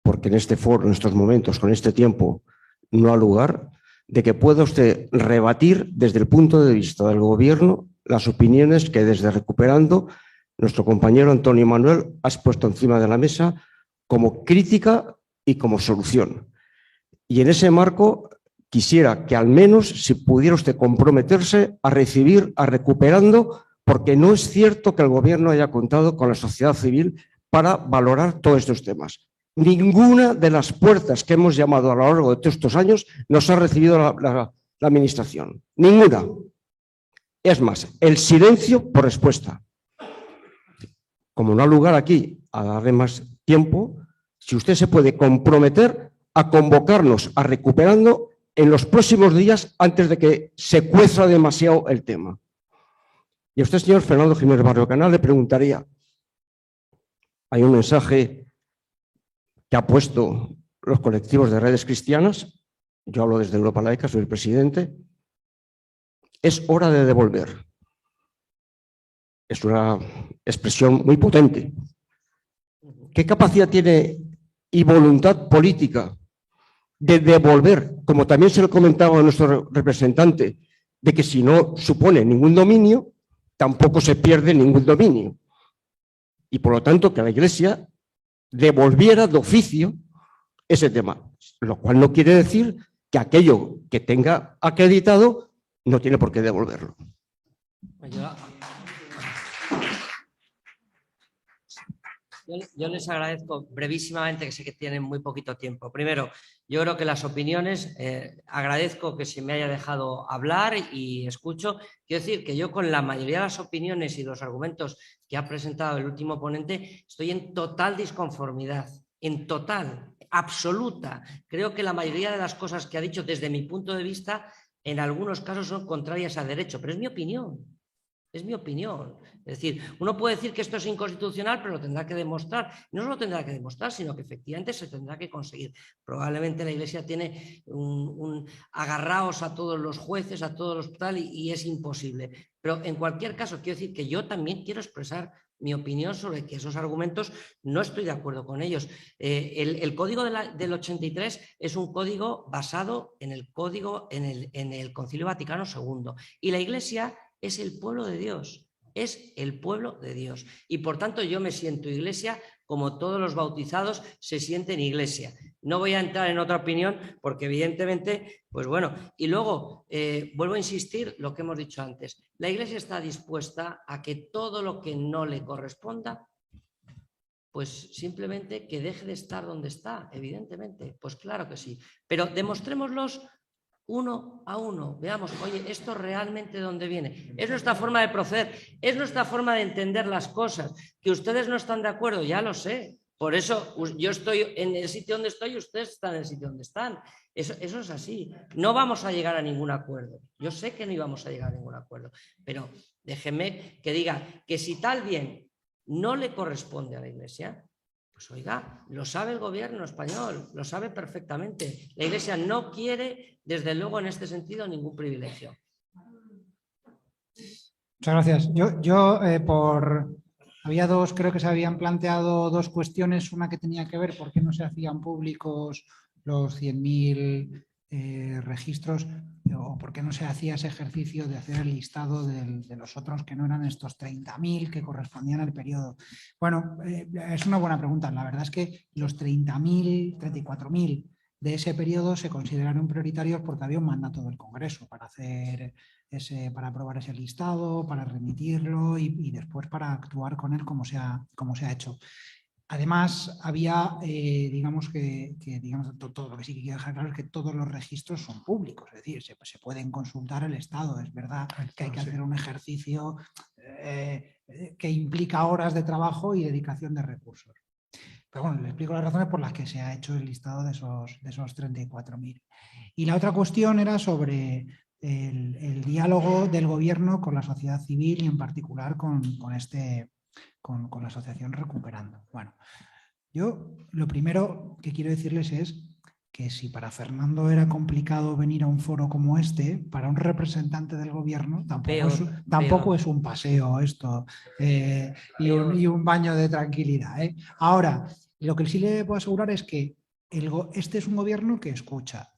M: porque en este foro, en estos momentos, con este tiempo, no ha lugar, de que pueda usted rebatir desde el punto de vista del Gobierno las opiniones que desde Recuperando nuestro compañero Antonio Manuel ha expuesto encima de la mesa como crítica y como solución. Y en ese marco quisiera que al menos si pudiera usted comprometerse a recibir a Recuperando, porque no es cierto que el Gobierno haya contado con la sociedad civil para valorar todos estos temas. Ninguna de las puertas que hemos llamado a lo largo de todos estos años nos ha recibido la Administración. Ninguna. Es más, el silencio por respuesta. Como no ha lugar aquí a darle más tiempo, si usted se puede comprometer a convocarnos a Recuperando en los próximos días antes de que se cueza demasiado el tema. Y a usted, señor Fernando Jiménez Barrio Canal, le preguntaría, hay un mensaje que ha puesto los colectivos de redes cristianas, yo hablo desde Europa Laica, soy el presidente, es hora de devolver. Es una expresión muy potente. ¿Qué capacidad tiene y voluntad política de devolver, como también se lo comentaba a nuestro representante, de que si no supone ningún dominio, tampoco se pierde ningún dominio? Y por lo tanto que la Iglesia devolviera de oficio ese tema, lo cual no quiere decir que aquello que tenga acreditado no tiene por qué devolverlo.
B: Yo les agradezco brevísimamente, que sé que tienen muy poquito tiempo. Primero, yo creo que las opiniones, agradezco que se me haya dejado hablar y escucho. Quiero decir que yo con la mayoría de las opiniones y los argumentos que ha presentado el último ponente estoy en total disconformidad, en total, absoluta. Creo que la mayoría de las cosas que ha dicho desde mi punto de vista en algunos casos son contrarias al derecho, pero es mi opinión. Es mi opinión. Es decir, uno puede decir que esto es inconstitucional, pero lo tendrá que demostrar. No solo tendrá que demostrar, sino que efectivamente se tendrá que conseguir. Probablemente la Iglesia tiene agarraos a todos los jueces, a todos los tal, y es imposible. Pero en cualquier caso, quiero decir que yo también quiero expresar mi opinión sobre que esos argumentos no estoy de acuerdo con ellos. El código del 83 es un código basado en el código, en el Concilio Vaticano II. Y la Iglesia es el pueblo de Dios, es el pueblo de Dios. Y por tanto yo me siento iglesia como todos los bautizados se sienten iglesia. No voy a entrar en otra opinión porque evidentemente, pues bueno, y luego vuelvo a insistir lo que hemos dicho antes. La Iglesia está dispuesta a que todo lo que no le corresponda, pues simplemente que deje de estar donde está, evidentemente. Pues claro que sí. Pero demostrémoslos uno a uno, veamos, oye, ¿esto realmente de dónde viene? Es nuestra forma de proceder, es nuestra forma de entender las cosas. Que ustedes no están de acuerdo, ya lo sé. Por eso yo estoy en el sitio donde estoy y ustedes están en el sitio donde están. Eso es así. No vamos a llegar a ningún acuerdo. Yo sé que no íbamos a llegar a ningún acuerdo, pero déjenme que diga que si tal bien no le corresponde a la Iglesia, pues oiga, lo sabe el gobierno español, lo sabe perfectamente. La Iglesia no quiere, desde luego, en este sentido, ningún privilegio.
G: Muchas gracias. Había dos, creo que se habían planteado dos cuestiones. Una que tenía que ver por qué no se hacían públicos los 100.000 registros o por qué no se hacía ese ejercicio de hacer el listado de los otros que no eran estos 30.000 que correspondían al periodo. Bueno, es una buena pregunta. La verdad es que los 30.000, 34.000 de ese periodo se consideraron prioritarios porque había un mandato del Congreso para aprobar ese listado, para remitirlo y después para actuar con él como se ha hecho. Además, había, digamos todo lo que sí que quiero dejar claro es que todos los registros son públicos, es decir, se pueden consultar el estado. Es verdad que hay que hacer un ejercicio que implica horas de trabajo y dedicación de recursos. Pero bueno, le explico las razones por las que se ha hecho el listado de esos 34.000. Y la otra cuestión era sobre el diálogo del gobierno con la sociedad civil y en particular con la asociación Recuperando. Bueno, yo lo primero que quiero decirles es que si para Fernando era complicado venir a un foro como este, para un representante del gobierno tampoco es un paseo esto y un baño de tranquilidad. Ahora, lo que sí le puedo asegurar es que este es un gobierno que escucha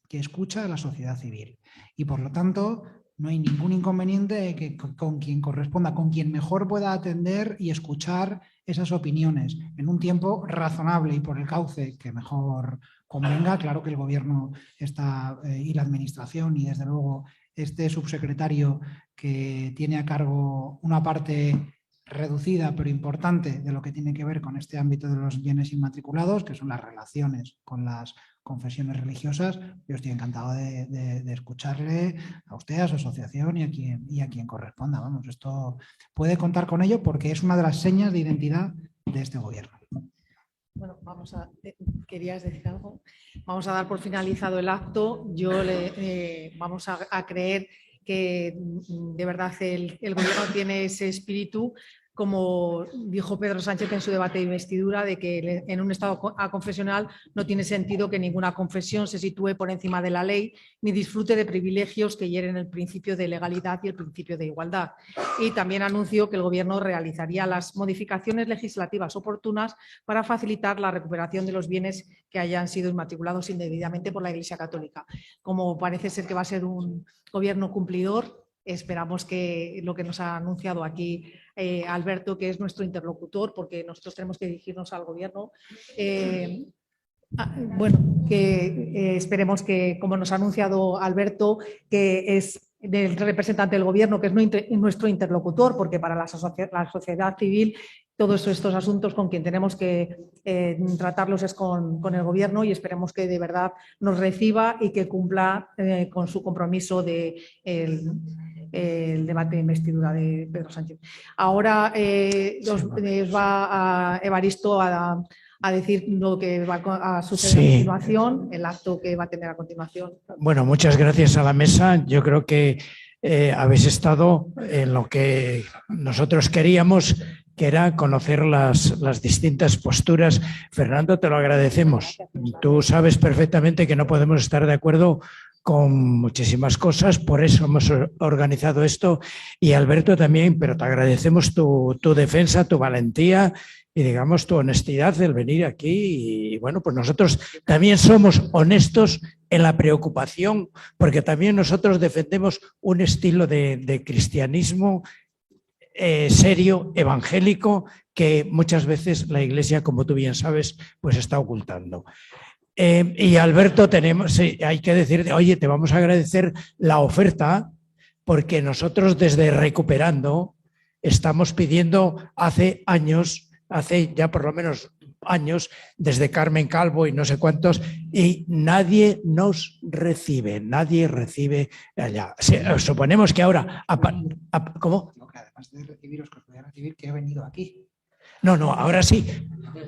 G: a la sociedad civil y por lo tanto no hay ningún inconveniente de que con quien corresponda, con quien mejor pueda atender y escuchar esas opiniones en un tiempo razonable y por el cauce que mejor convenga. Claro que el gobierno está y la administración y desde luego este subsecretario que tiene a cargo una parte reducida pero importante de lo que tiene que ver con este ámbito de los bienes inmatriculados, que son las relaciones con las confesiones religiosas. Yo estoy encantado de escucharle a usted, a su asociación y a quien corresponda. Vamos, esto puede contar con ello porque es una de las señas de identidad de este gobierno.
F: Bueno, ¿querías decir algo? Vamos a dar por finalizado el acto. Vamos a creer que de verdad el gobierno tiene ese espíritu, como dijo Pedro Sánchez en su debate de investidura, de que en un Estado aconfesional no tiene sentido que ninguna confesión se sitúe por encima de la ley ni disfrute de privilegios que hieren el principio de legalidad y el principio de igualdad. Y también anunció que el Gobierno realizaría las modificaciones legislativas oportunas para facilitar la recuperación de los bienes que hayan sido inmatriculados indebidamente por la Iglesia Católica. Como parece ser que va a ser un Gobierno cumplidor, esperamos que lo que nos ha anunciado aquí Alberto, que es nuestro interlocutor, porque nosotros tenemos que dirigirnos al gobierno, esperemos que, como nos ha anunciado Alberto, que es del representante del gobierno, que es nuestro interlocutor, porque para la sociedad civil todos estos asuntos con quien tenemos que tratarlos es con el gobierno, y esperemos que de verdad nos reciba y que cumpla con su compromiso de el debate de investidura de Pedro Sánchez. Ahora os va Evaristo a decir lo que va a suceder a continuación, el acto que va a tener a continuación.
C: Bueno, muchas gracias a la mesa. Yo creo que habéis estado en lo que nosotros queríamos, que era conocer las distintas posturas. Fernando, te lo agradecemos. Tú sabes perfectamente que no podemos estar de acuerdo con muchísimas cosas, por eso hemos organizado esto, y Alberto también, pero te agradecemos tu defensa, tu valentía y digamos tu honestidad del venir aquí. Y bueno, pues nosotros también somos honestos en la preocupación, porque también nosotros defendemos un estilo de cristianismo serio, evangélico, que muchas veces la Iglesia, como tú bien sabes, pues está ocultando. Y Alberto, hay que decir, oye, te vamos a agradecer la oferta, porque nosotros desde Recuperando estamos pidiendo hace ya por lo menos años, desde Carmen Calvo y no sé cuántos, y nadie nos recibe, nadie recibe allá. Suponemos que ahora... ¿Cómo?
G: No, que además de recibiros, que os voy a recibir, que he venido aquí.
C: No, ahora sí.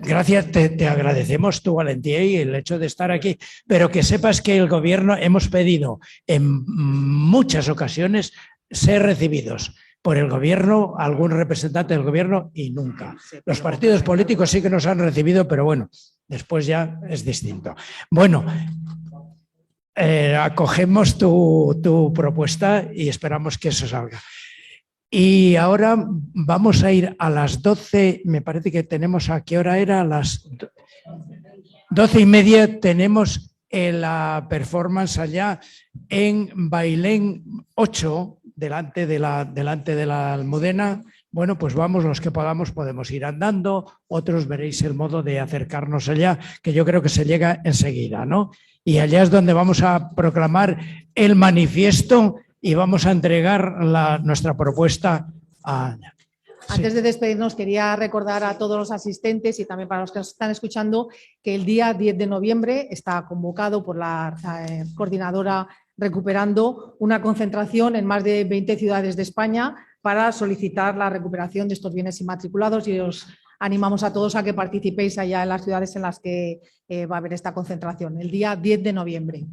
C: Gracias, te agradecemos tu valentía y el hecho de estar aquí, pero que sepas que el gobierno hemos pedido en muchas ocasiones ser recibidos por el gobierno, algún representante del gobierno, y nunca. Los partidos políticos sí que nos han recibido, pero bueno, después ya es distinto. Bueno, acogemos tu propuesta y esperamos que eso salga. Y ahora vamos a ir a las 12, me parece que tenemos, ¿a qué hora era? A las 12:30 tenemos la performance allá en Bailén 8, delante de la Almudena. Bueno, pues vamos, los que podemos ir andando, otros veréis el modo de acercarnos allá, que yo creo que se llega enseguida, ¿no? Y allá es donde vamos a proclamar el manifiesto y vamos a entregar nuestra propuesta a...
F: Antes de despedirnos, quería recordar a todos los asistentes y también para los que nos están escuchando que el día 10 de noviembre está convocado por la coordinadora Recuperando una concentración en más de 20 ciudades de España para solicitar la recuperación de estos bienes inmatriculados, y os animamos a todos a que participéis allá en las ciudades en las que va a haber esta concentración, el día 10 de noviembre.